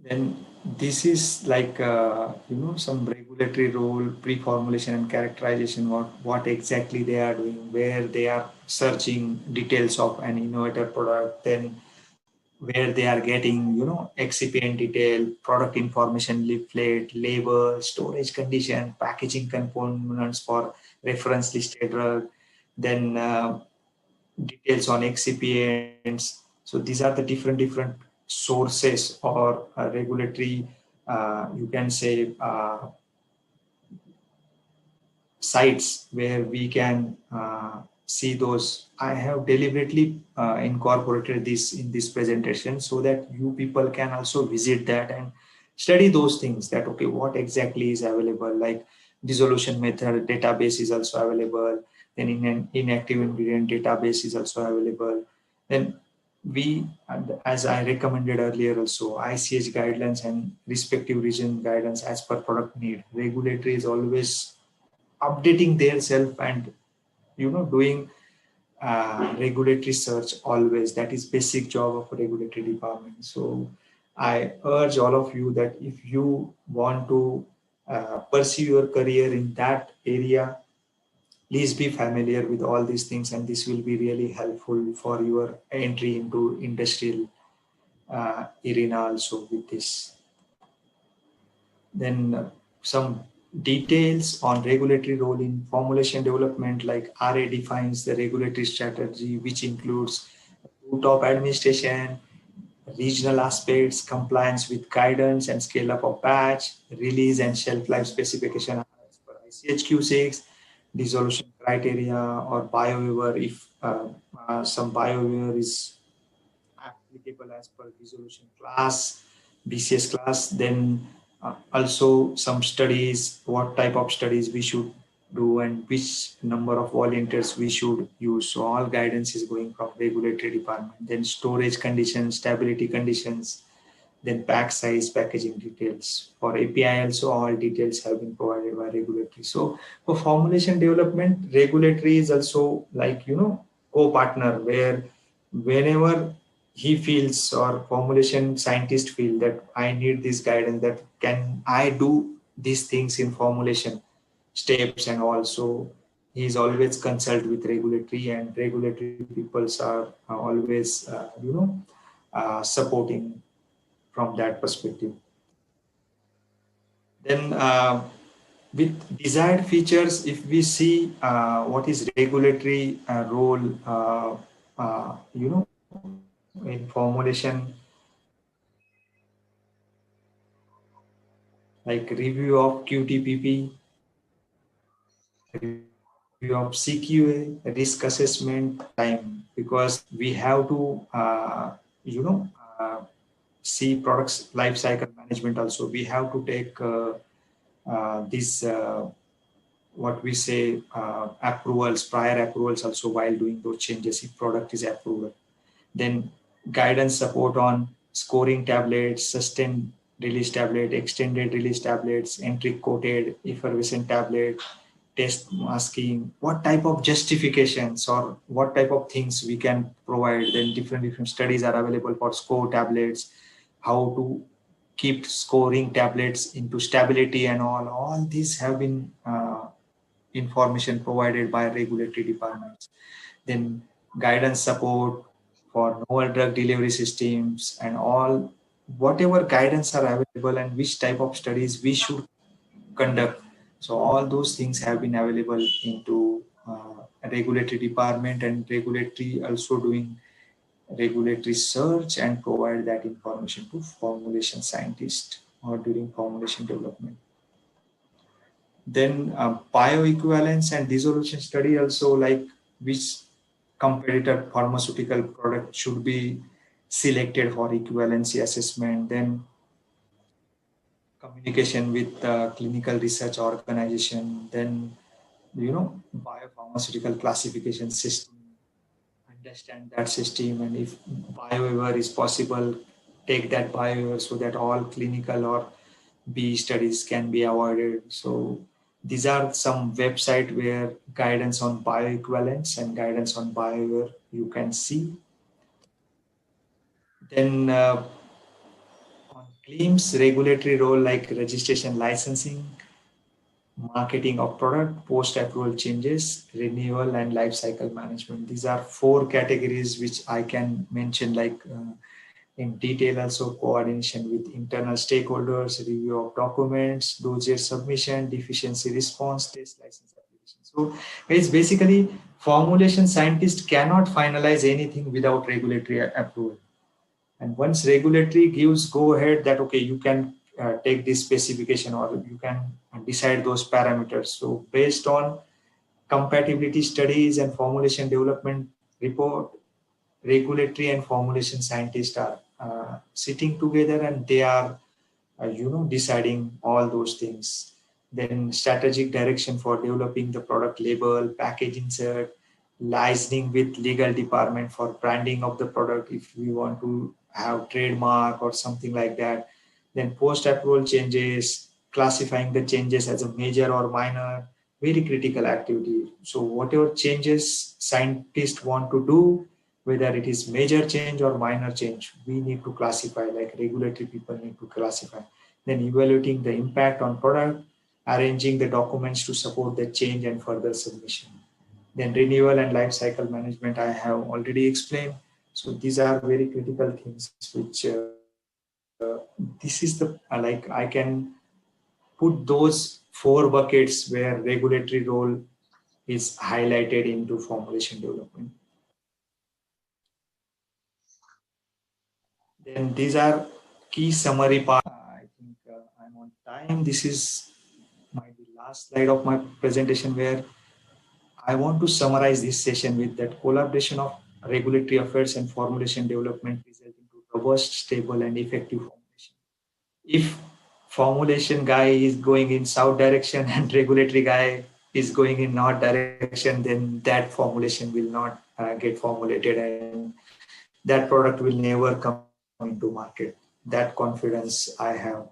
Then this is like some regulatory role, pre-formulation and characterization, what exactly they are doing, where they are searching details of an innovator product, then where they are getting excipient detail, product information, leaflet, label, storage condition, packaging components for reference listed drug, then details on excipients. So these are the different sources or regulatory, you can say, sites where we can see those. I have deliberately incorporated this in this presentation so that you people can also visit that and study those things, that okay, what exactly is available, like dissolution method database is also available, then in an inactive ingredient database is also available. Then we, as I recommended earlier also, ICH guidelines and respective region guidance as per product need. Regulatory is always updating their self and doing regulatory search always. That is basic job of a regulatory department. So I urge all of you that if you want to pursue your career in that area, please be familiar with all these things, and this will be really helpful for your entry into industrial arena also with this. Then some details on regulatory role in formulation development, like RA defines the regulatory strategy, which includes route of administration, regional aspects, compliance with guidance and scale up of batch, release and shelf life specification as per ICH-Q6, dissolution criteria or biowaiver if some biowaiver is applicable as per dissolution class, BCS class. Then also some studies, what type of studies we should do and which number of volunteers we should use. So all guidance is going from regulatory department. Then storage conditions, stability conditions, then pack size, packaging details. For API also all details have been provided by regulatory. So for formulation development, regulatory is also like, co-partner, where whenever he feels or formulation scientist feel that I need this guidance, that can I do these things in formulation steps and also he is always consult with regulatory, and regulatory peoples are always supporting from that perspective. Then with desired features, if we see what is regulatory role in formulation, like review of QTPP, review of CQA, risk assessment time, because we have to see products life cycle management also. We have to take this what we say approvals, prior approvals also while doing those changes if product is approved. Then guidance support on scoring tablets, sustained release tablet, extended release tablets, entry coated effervescent tablet, test masking, what type of justifications or what type of things we can provide. Then different studies are available for score tablets, how to keep scoring tablets into stability and all these have been information provided by regulatory departments. Then guidance support for novel drug delivery systems and all, whatever guidance are available and which type of studies we should conduct. So all those things have been available into a regulatory department, and regulatory also doing regulatory search and provide that information to formulation scientists or during formulation development. Then bioequivalence and dissolution study also, like which competitor pharmaceutical product should be selected for equivalency assessment. Then communication with clinical research organization. Then biopharmaceutical classification system, understand that system, and if biowaiver is possible, take that biowaiver so that all clinical or B studies can be avoided. So these are some website where guidance on bioequivalence and guidance on biowaiver you can see. Then on claims regulatory role like registration, licensing, marketing of product, post-approval changes, renewal, and life cycle management. These are 4 categories which I can mention in detail. Also coordination with internal stakeholders, review of documents, dossier submission, deficiency response, test license application. So it's basically formulation scientists cannot finalize anything without regulatory approval. And once regulatory gives go ahead that, okay, you can take this specification or you can decide those parameters. So based on compatibility studies and formulation development report, regulatory and formulation scientists are sitting together and they are, deciding all those things. Then strategic direction for developing the product label, package insert, licensing with legal department for branding of the product if we want to have trademark or something like that. Then post-approval changes, classifying the changes as a major or minor, very critical activity. So whatever changes scientists want to do, whether it is major change or minor change, we need to classify, like regulatory people need to classify. Then evaluating the impact on product, arranging the documents to support the change and further submission. Then renewal and life cycle management, I have already explained. So these are very critical things which this is the, I can put those 4 buckets where regulatory role is highlighted into formulation development. Then these are key summary part. I think I'm on time. This is my last slide of my presentation where I want to summarize this session with that collaboration of regulatory affairs and formulation development resulting to robust, stable, and effective formulation. If formulation guy is going in south direction and regulatory guy is going in north direction, then that formulation will not get formulated and that product will never come into market. That confidence I have,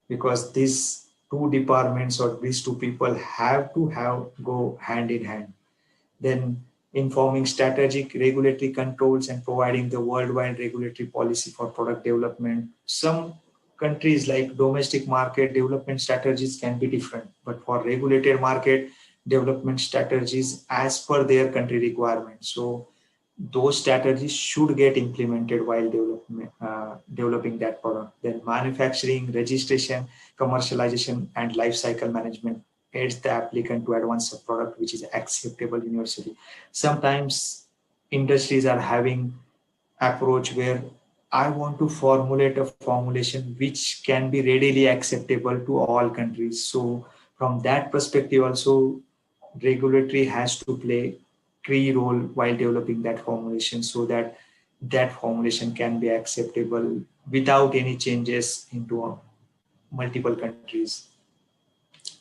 because these 2 departments or these 2 people have to go hand in hand. Then informing strategic regulatory controls and providing the worldwide regulatory policy for product development. Some countries like domestic market development strategies can be different, but for regulated market development strategies as per their country requirements. So those strategies should get implemented while developing that product. Then manufacturing, registration, commercialization, and life cycle management aids the applicant to advance a product which is acceptable universally. Sometimes industries are having approach where I want to formulate a formulation which can be readily acceptable to all countries. So from that perspective also, regulatory has to play key role while developing that formulation so that that formulation can be acceptable without any changes into multiple countries.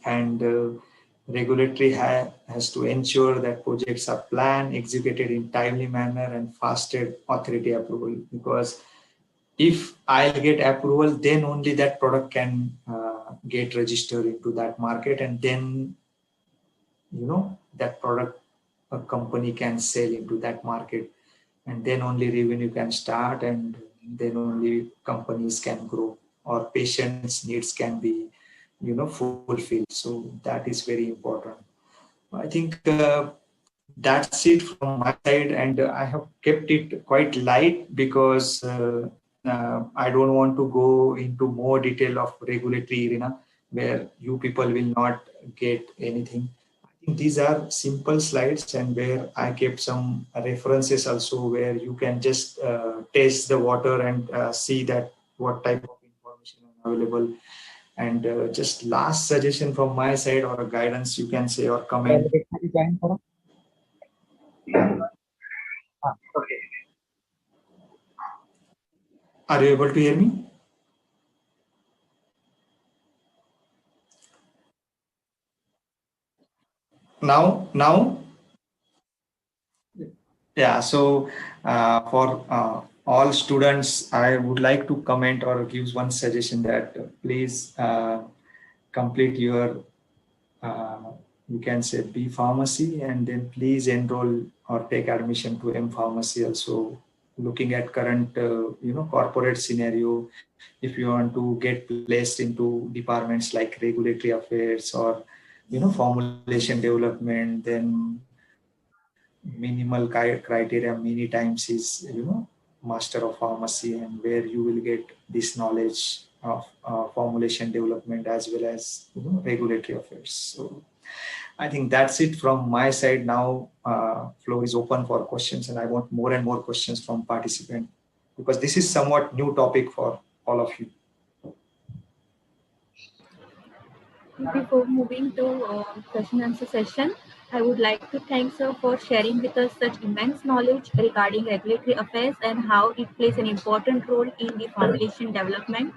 And regulatory has to ensure that projects are planned, executed in timely manner and fasted authority approval, because if I'll get approval, then only that product can get registered into that market, and then that product a company can sell into that market, and then only revenue can start, and then only companies can grow or patients' needs can be fulfilled. So that is very important. I think that's it from my side, and I have kept it quite light because I don't want to go into more detail of regulatory arena where you people will not get anything. I think these are simple slides and where I kept some references also where you can just taste the water and see that what type of information is available. And just last suggestion from my side or a guidance you can say or comment. Okay. Are you able to hear me? Now? Yeah, so for all students, I would like to comment or give one suggestion that please complete your, you can say B Pharmacy, and then please enroll or take admission to M Pharmacy also looking at current, corporate scenario, if you want to get placed into departments like regulatory affairs or, formulation development, then minimal criteria many times is, master of pharmacy, and where you will get this knowledge of formulation development as well as, regulatory affairs. So I think that's it from my side. Now, floor is open for questions, and I want more and more questions from participants because this is somewhat new topic for all of you. Before moving to question and answer session, I would like to thank sir for sharing with us such immense knowledge regarding regulatory affairs and how it plays an important role in the formulation development.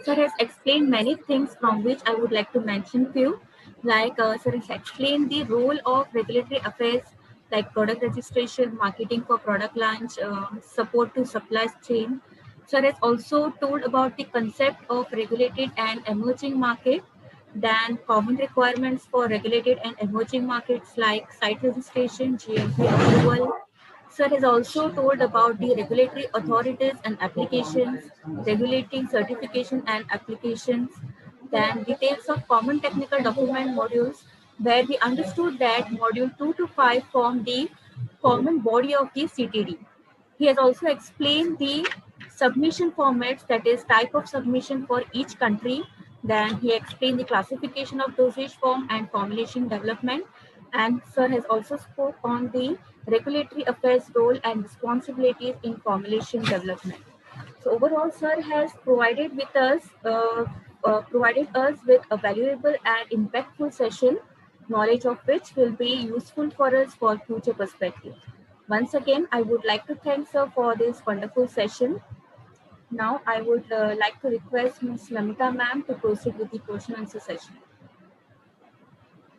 Sir has explained many things from which I would like to mention few. Like sir has explained the role of regulatory affairs like product registration, marketing for product launch, support to supply chain. Sir has also told about the concept of regulated and emerging market, then common requirements for regulated and emerging markets like site registration, GMP approval. Sir has also told about the regulatory authorities and applications, regulating certification and applications, then details of common technical document modules, where we understood that module 2 to 5 form the common body of the CTD. He has also explained the submission formats, that is type of submission for each country. Then he explained the classification of dosage form and formulation development. And sir has also spoke on the regulatory affairs role and responsibilities in formulation development. So overall, sir has provided us with a valuable and impactful session, knowledge of which will be useful for us for future perspective. Once again, I would like to thank sir for this wonderful session. Now, I would like to request Ms. Namita ma'am to proceed with the question and answer session.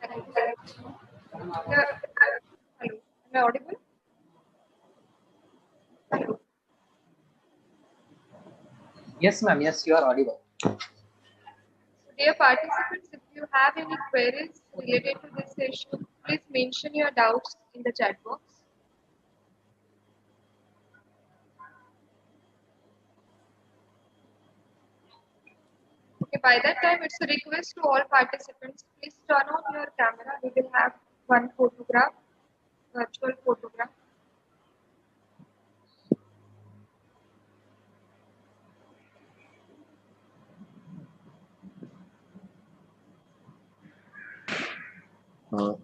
Hello, am I audible? Hello. Yes, ma'am. Yes, you are audible. Dear participants, if you have any queries related to this session, please mention your doubts in the chat box. Okay, by that time, it's a request to all participants, please turn on your camera. We will have one photograph, virtual photograph.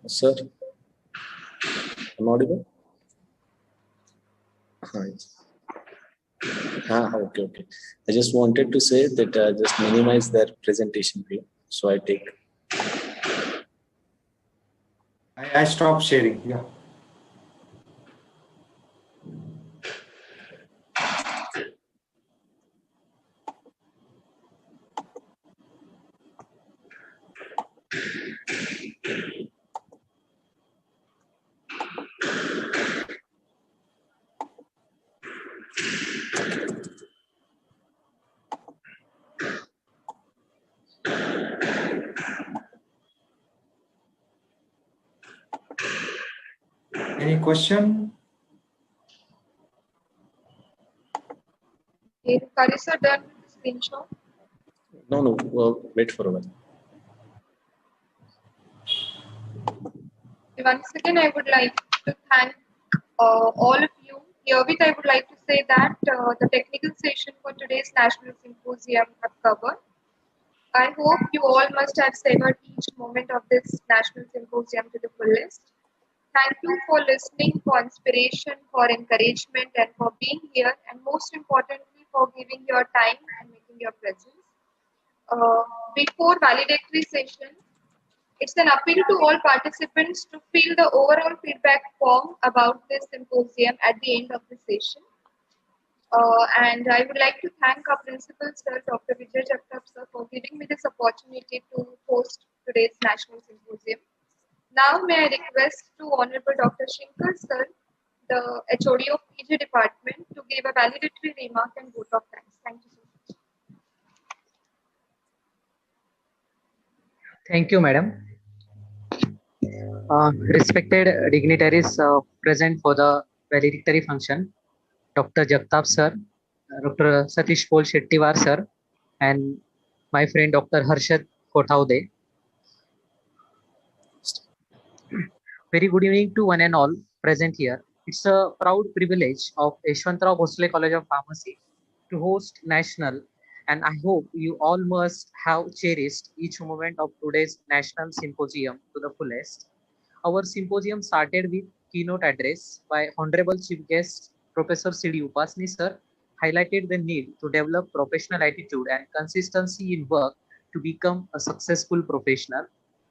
Sir, I'm audible? Hi. Okay. I just wanted to say that just minimize their presentation view. So I take. I stopped sharing. Yeah. Any question? Is Carissa done with the screenshot? No, wait for a while. Once again, I would like to thank all of you. Herewith, I would like to say that the technical session for today's National Symposium have covered. I hope you all must have savored each moment of this National Symposium to the fullest. Thank you for listening, for inspiration, for encouragement, and for being here, and most importantly, for giving your time and making your presence. Before valedictory session, it's an appeal to all participants to fill the overall feedback form about this symposium at the end of the session. And I would like to thank our principal, sir, Dr. Vijay Jagtap, sir, for giving me this opportunity to host today's National Symposium. Now, may I request to Honorable Dr. Shinkar, sir, the HOD of PG Department, to give a valedictory remark and vote of thanks. Thank you so much. Thank you, madam. Respected dignitaries present for the valedictory function, Dr. Jagtap sir, Dr. Satish Pol Shettiwar sir, and my friend Dr. Harshad Kothaude. Very good evening to one and all present here. It's a proud privilege of Yeshwantrao Bhosle College of Pharmacy to host national, and I hope you all must have cherished each moment of today's national symposium to the fullest. Our symposium started with keynote address by Honorable Chief Guest Professor C.D. Upasni sir, highlighted the need to develop professional attitude and consistency in work to become a successful professional.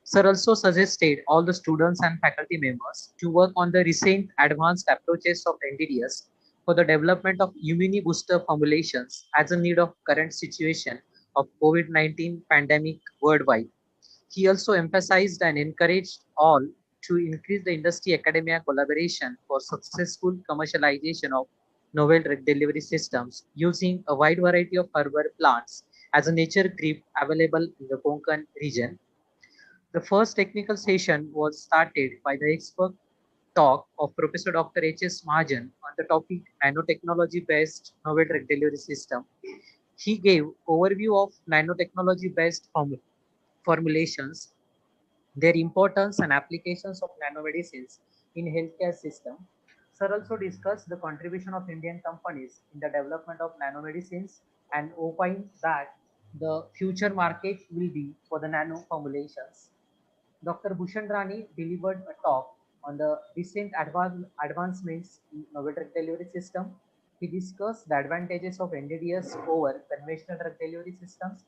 Sir also suggested all the students and faculty members to work on the recent advanced approaches of NDDS for the development of immune booster formulations as a need of current situation of COVID-19 pandemic worldwide. He also emphasized and encouraged all to increase the industry academia collaboration for successful commercialization of novel drug delivery systems using a wide variety of herbal plants as a nature creep available in the Konkan region. The first technical session was started by the expert talk of Professor Dr. H.S. Mahajan on the topic nanotechnology based novel drug delivery system. He gave overview of nanotechnology based formulations, their importance and applications of nanomedicines in healthcare system. Sir also discussed the contribution of Indian companies in the development of nanomedicines and opined that the future market will be for the nano formulations. Dr. Bhushan Rani delivered a talk on the recent advancements in novel drug delivery system. He discussed the advantages of NDDS over conventional drug delivery systems.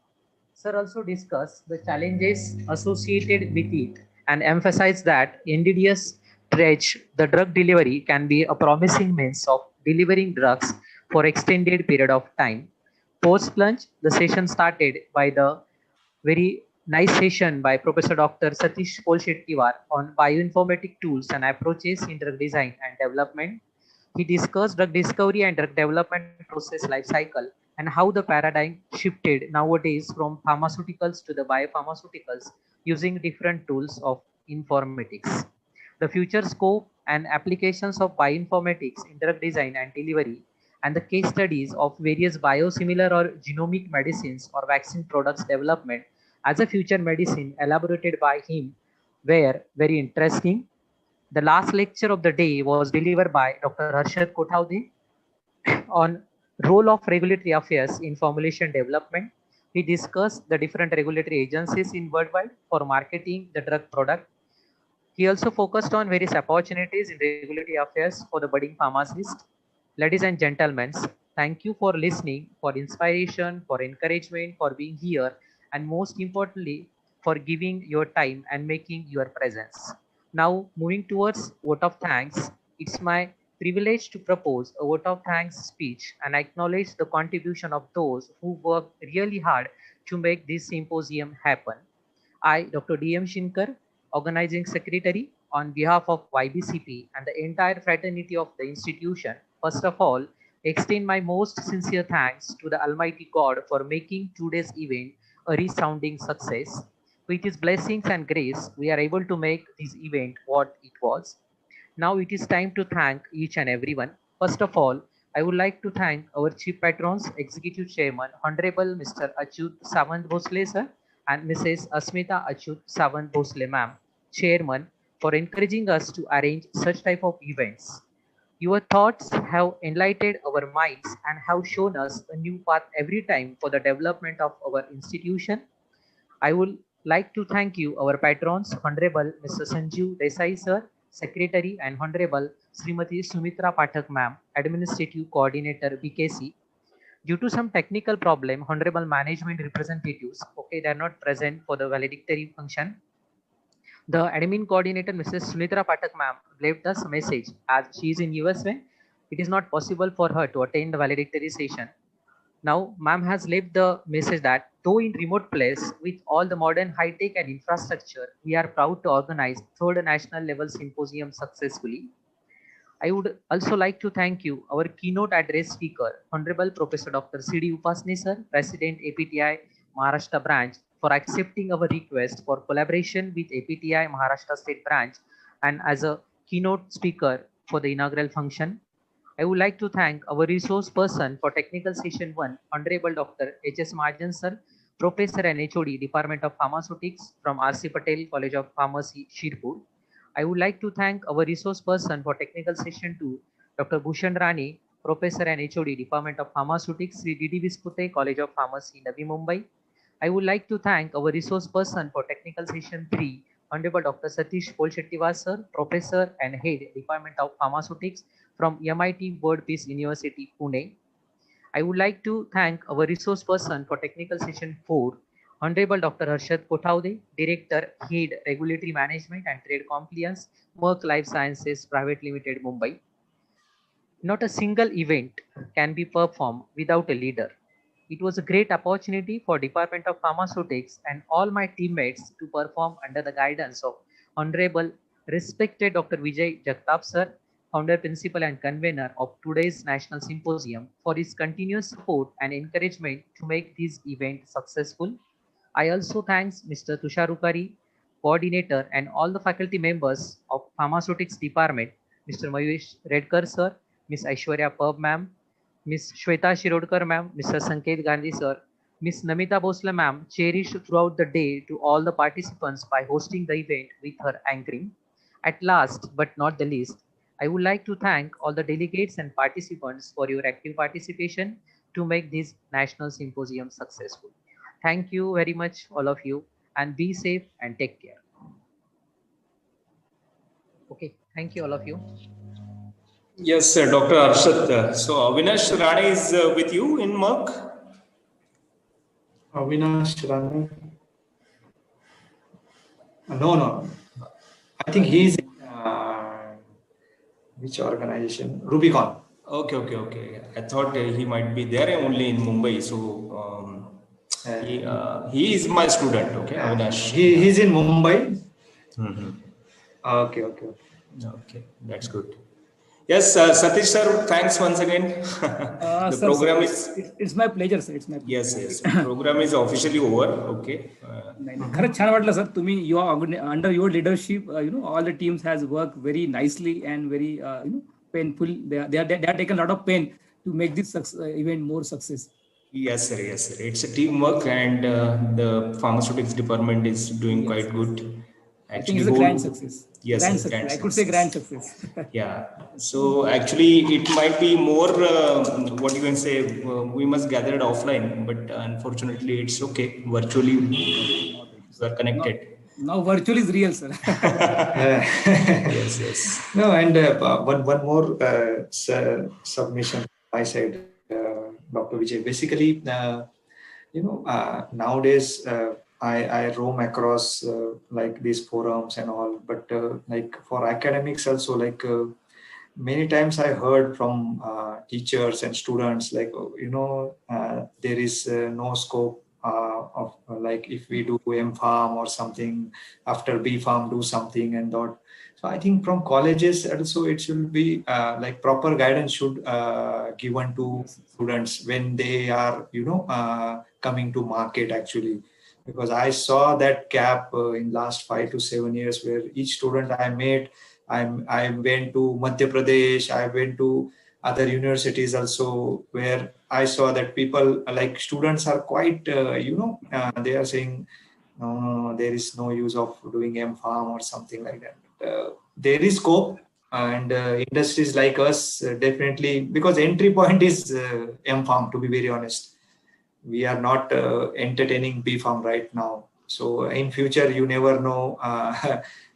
Sir also discussed the challenges associated with it and emphasized that NDDS stretch the drug delivery can be a promising means of delivering drugs for extended period of time. Post lunch, the session started by the very nice session by Professor Dr. Satish Polshettiwar on bioinformatic tools and approaches in drug design and development. He discussed drug discovery and drug development process life cycle and how the paradigm shifted nowadays from pharmaceuticals to the biopharmaceuticals using different tools of informatics. The future scope and applications of bioinformatics in drug design and delivery and the case studies of various biosimilar or genomic medicines or vaccine products development as a future medicine elaborated by him were very interesting. The last lecture of the day was delivered by Dr. Harshad Kothaude on role of regulatory affairs in formulation development. He discussed the different regulatory agencies in worldwide for marketing the drug product. He also focused on various opportunities in regulatory affairs for the budding pharmacist. Ladies and gentlemen, thank you for listening, for inspiration, for encouragement, for being here, and most importantly, for giving your time and making your presence. Now, moving towards vote of thanks, it's my privilege to propose a vote of thanks speech and acknowledge the contribution of those who worked really hard to make this symposium happen. I, Dr. D.M. Shinkar, Organizing Secretary, on behalf of YBCP and the entire fraternity of the institution, first of all, extend my most sincere thanks to the Almighty God for making today's event a resounding success. With His blessings and grace, we are able to make this event what it was. Now it is time to thank each and everyone. First of all, I would like to thank our Chief Patrons, Executive Chairman, Honorable Mr. Achyut Sawant Bhosle sir, and Mrs. Asmita Achyut Sawant Bhosle ma'am, Chairman, for encouraging us to arrange such type of events. Your thoughts have enlightened our minds and have shown us a new path every time for the development of our institution. I would like to thank you, our patrons, Honorable Mr. Sanjeev Desai sir, Secretary, and Honorable Srimati Sumitra Pathak ma'am, Administrative Coordinator BKC. Due to some technical problem, Honorable Management Representatives, okay, they are not present for the valedictory function. The admin coordinator, Mrs. Sunitra Pathak ma'am, left us a message as she is in USA. It is not possible for her to attend the valedictory session. Now, ma'am has left the message that though in remote place with all the modern high-tech and infrastructure, we are proud to organize third national level symposium successfully. I would also like to thank you, our keynote address speaker, Honorable Professor Dr. C.D. Upasni sir, President APTI Maharashtra branch, for accepting our request for collaboration with APTI Maharashtra State branch and as a keynote speaker for the inaugural function. I would like to thank our resource person for technical session 1, Honorable Dr. H.S. Mahajan sir, Professor and HOD, Department of Pharmaceutics from R.C. Patel College of Pharmacy, Shirpur. I would like to thank our resource person for technical session 2, Dr. Bhushan Rani, Professor and HOD, Department of Pharmaceutics, Sri D.D. Vispute College of Pharmacy, Navi Mumbai. I would like to thank our resource person for technical session 3, Honorable Dr. Satish Polshettiwas sir, Professor and Head, Department of Pharmaceutics from MIT World Peace University, Pune. I would like to thank our resource person for technical session 4, Honorable Dr. Harshad Kothaude, Director, Head, Regulatory Management and Trade Compliance, Merck Life Sciences Private Limited, Mumbai. Not a single event can be performed without a leader. It was a great opportunity for Department of Pharmaceutics and all my teammates to perform under the guidance of Honorable respected Dr. Vijay Jagtap sir, founder, principal and convener of today's National Symposium, for his continuous support and encouragement to make this event successful. I also thanks Mr. Tushar Ukari, coordinator, and all the faculty members of Pharmaceutics Department, Mr. Mayush Redkar sir, Ms. Aishwarya Pub ma'am, Ms. Shweta Shirodkar ma'am, Mr. Sanket Gandhi sir, Ms. Namita Bosle ma'am cherished throughout the day to all the participants by hosting the event with her anchoring. At last, but not the least, I would like to thank all the delegates and participants for your active participation to make this National Symposium successful. Thank you very much, all of you, and be safe and take care. Okay, thank you, all of you. Yes, Dr. Arshad. So Avinash Rane is with you in Merck? Avinash Rane? No. I think he's in which organization? Rubicon. Okay. I thought he might be there only in Mumbai. So he is my student. Okay, Avinash. He's in Mumbai. Mm-hmm. Okay. Okay, that's good. Yes, Satish sir, thanks once again. The sir, program it's my pleasure, sir. It's my pleasure. Yes. Program is officially over. Okay. खरंच छान वाटलं sir तुम्ही under your leadership all the teams has worked very nicely and very painful. They are taken a lot of pain to make this event more success. Yes, sir. It's a teamwork, and the pharmaceutics department is doing quite good. Actually, I think it's a grand success. Yes, grand success. I could say grand success. Yeah. So actually, it might be more. What you can say? We must gather it offline, but unfortunately, it's okay. Virtually, we are connected. Now virtual is real, sir. Yes. No, and one more submission I said, Dr. Vijay. Basically, nowadays I roam across like these forums and all, but like for academics also, like many times I heard from teachers and students like there is no scope of like if we do M.Pharm or something, after B.Pharm do something and that. So I think from colleges also it should be like proper guidance should given to students when they are coming to market actually, because I saw that gap in last 5 to 7 years where each student I met, I went to Madhya Pradesh, I went to other universities also, where I saw that people like students are quite they are saying no, there is no use of doing M.Pharm or something like that. There is scope, and industries like us definitely, because entry point is M.Pharm, to be very honest. We are not entertaining B.Pharm right now. So in future, you never know,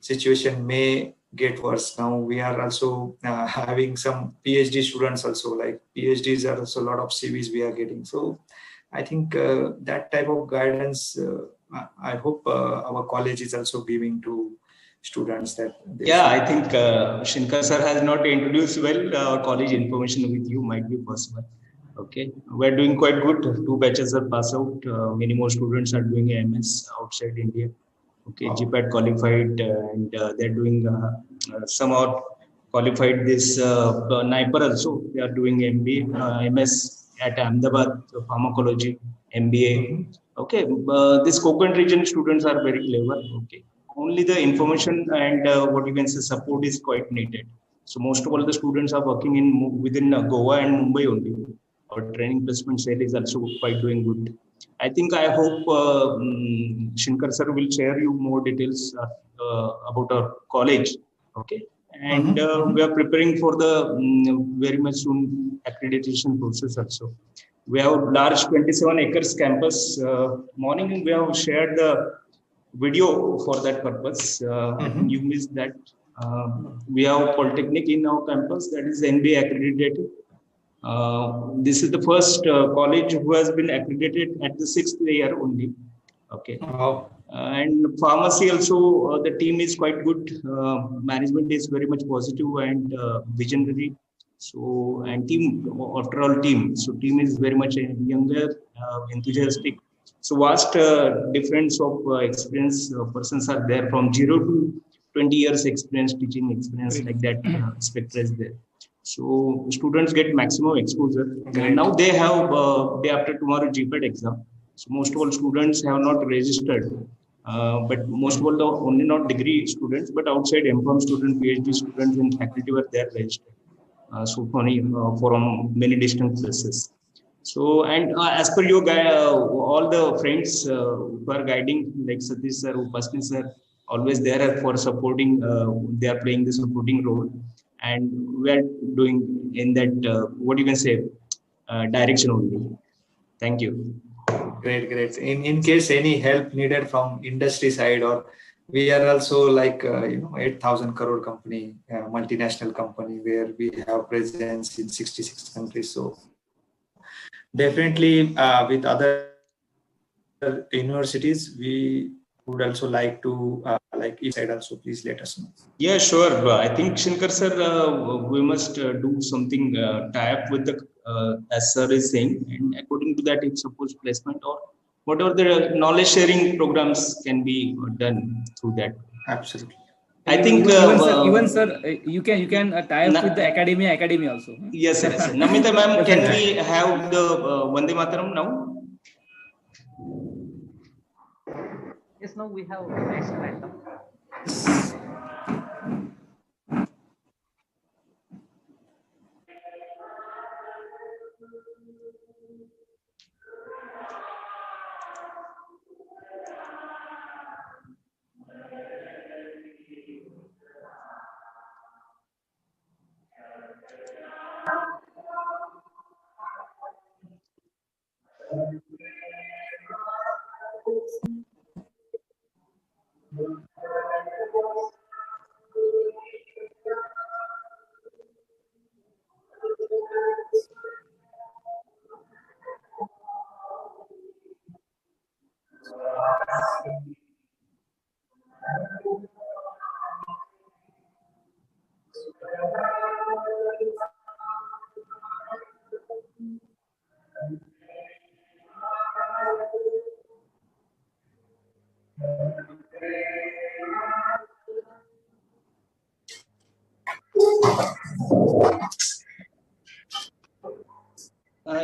situation may get worse. Now we are also having some PhD students also, like PhDs are also a lot of CVs we are getting. So I think that type of guidance, I hope our college is also giving to students that. I think Shinkar sir has not introduced well our college information with you, might be possible. Okay, we're doing quite good. 2 batches are passed out. Many more students are doing MS outside India. Okay, GPAT qualified, and they're doing somehow qualified this NIPER also. They are doing MBA, MS at Ahmedabad, pharmacology, MBA. Okay, this Konkan region students are very clever. Okay, only the information and what you can say support is quite needed. So most of all the students are working within Goa and Mumbai only. Our training placement cell is also quite doing good. I think I hope Shinkar sir will share you more details about our college. Okay, and we are preparing for the very much soon accreditation process also. We have large 27 acres campus. Morning we have shared the video for that purpose. I think you missed that. We have Polytechnic in our campus that is NBA accredited. This is the first college who has been accredited at the 6th year only. Okay. And pharmacy also, the team is quite good. Management is very much positive and visionary. So, and team, after all team. So team is very much younger, enthusiastic. So vast difference of experience persons are there from 0 to 20 years experience, teaching experience like that spectra is there. So students get maximum exposure. And now they have day after tomorrow GPAT exam. So most of all students have not registered, but most of all the only not degree students, but outside M.Com students, PhD students and faculty were there registered. So from many distant places. So and as per your all the friends who are guiding like Satish sir, Upasni sir, always there for supporting. They are playing the supporting role, and we are doing in that what you can say direction only. Thank you. Great. In case any help needed from industry side, or we are also like 8,000 crore company, multinational company where we have presence in 66 countries. So definitely with other universities, we would also like to if side also please let us know. Yeah, sure. I think Shinkar sir, we must do something tie up with the as sir is saying, and according to that, if suppose placement or whatever the knowledge sharing programs can be done through that. Absolutely. I think even sir, you can tie up with the academy also. Yes, sir. Namita ma'am, can we have the Vande Mataram now? Yes, now we have national anthem.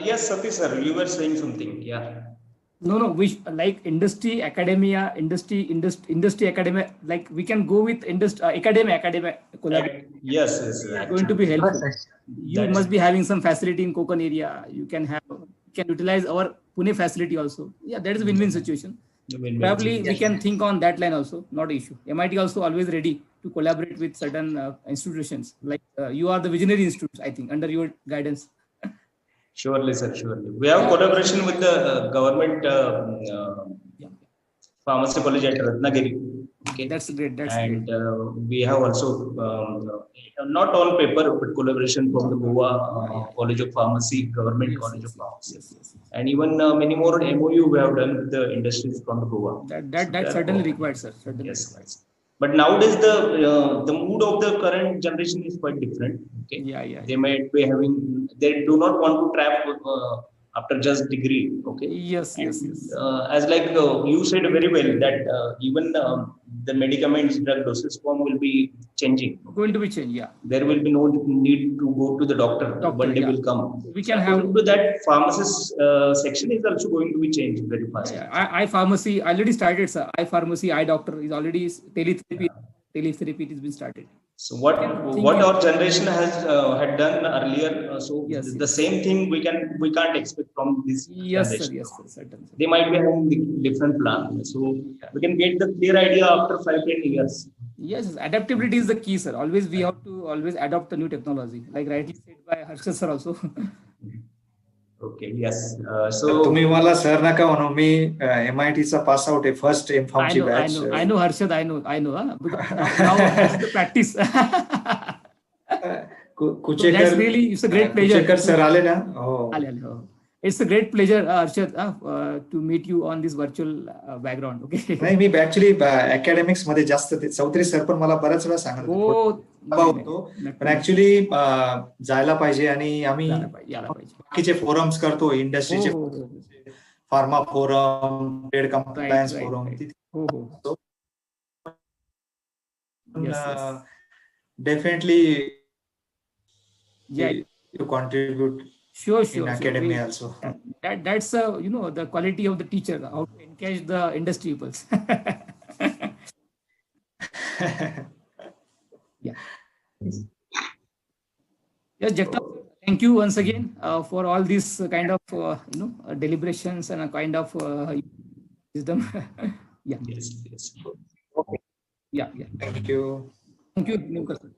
Yes, Satish sir, you were saying something. Yeah. No, we like industry, academia, industry, academia. Like we can go with academia collaboration. Yes. Going to be helpful. You must be having some facility in Konkan area. You can utilize our Pune facility also. Yeah, that is a win-win situation. Probably we can think on that line also. Not an issue. MIT also always ready to collaborate with certain institutions. Like you are the visionary institutes, I think, under your guidance. Surely, sir. Surely, we have collaboration with the government pharmacy college at Ratnagiri. Okay, that's great. And we have also not on paper but collaboration from the Goa College of Pharmacy, Government College of Pharmacy, yes. And even many more MOU we have done with the industries from the Goa. That certainly required, sir. Certainly required. But nowadays the mood of the current generation is quite different. Okay. Yeah. They might be having. They do not want to trap after just degree. Okay. Yes. As like you said very well that even the medicaments drug dosage form will be changing. Going to be changed. Yeah. There will be no need to go to the doctor. One day will come. We can have to that pharmacist section is also going to be changed very fast. I pharmacy already started, sir. I pharmacy, eye doctor is already teletherapy. Teletherapy has been started. So what our generation has had done earlier, so the same thing we can't expect from this generation. Yes, sir, certainly. They might be having different plan, so we can get the clear idea after 5-10 years. Yes, adaptability is the key, sir. Always we have to always adopt the new technology, like rightly said by Harshad sir also. Okay, yes. So तुम्ही मला sir नका म्हणू, मी MIT चा pass out आहे, first एमफॉर्मची batch. I know Harshad, I know, because now that's the practice. Kuchekar, that's really, it's a great pleasure. Kuchekar sir आले ना? हो. It's a great pleasure, Harshad, to meet you on this virtual background. Okay. नाही, मी actually academics मध्ये जास्त, Chaudhary sir पण मला बऱ्याच वेळा सांगत होतो, पण ऍक्च्युली जायला पाहिजे. आणि आम्ही बाकीचे फोरम्स करतो, इंडस्ट्रीचे, pharma forum, trade compliance forum, definitely you contribute in academia also. That's the quality of the teacher, how to engage the industry people. Yes, Jagtap, thank you once again for all this kind of deliberations and a kind of wisdom. Yes. Okay. Yeah. Thank you. Thank you, Nimkar sir.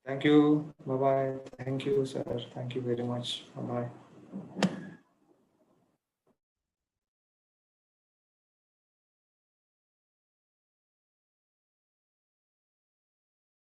Thank you. Bye-bye. Thank you, sir. Thank you very much. Bye-bye.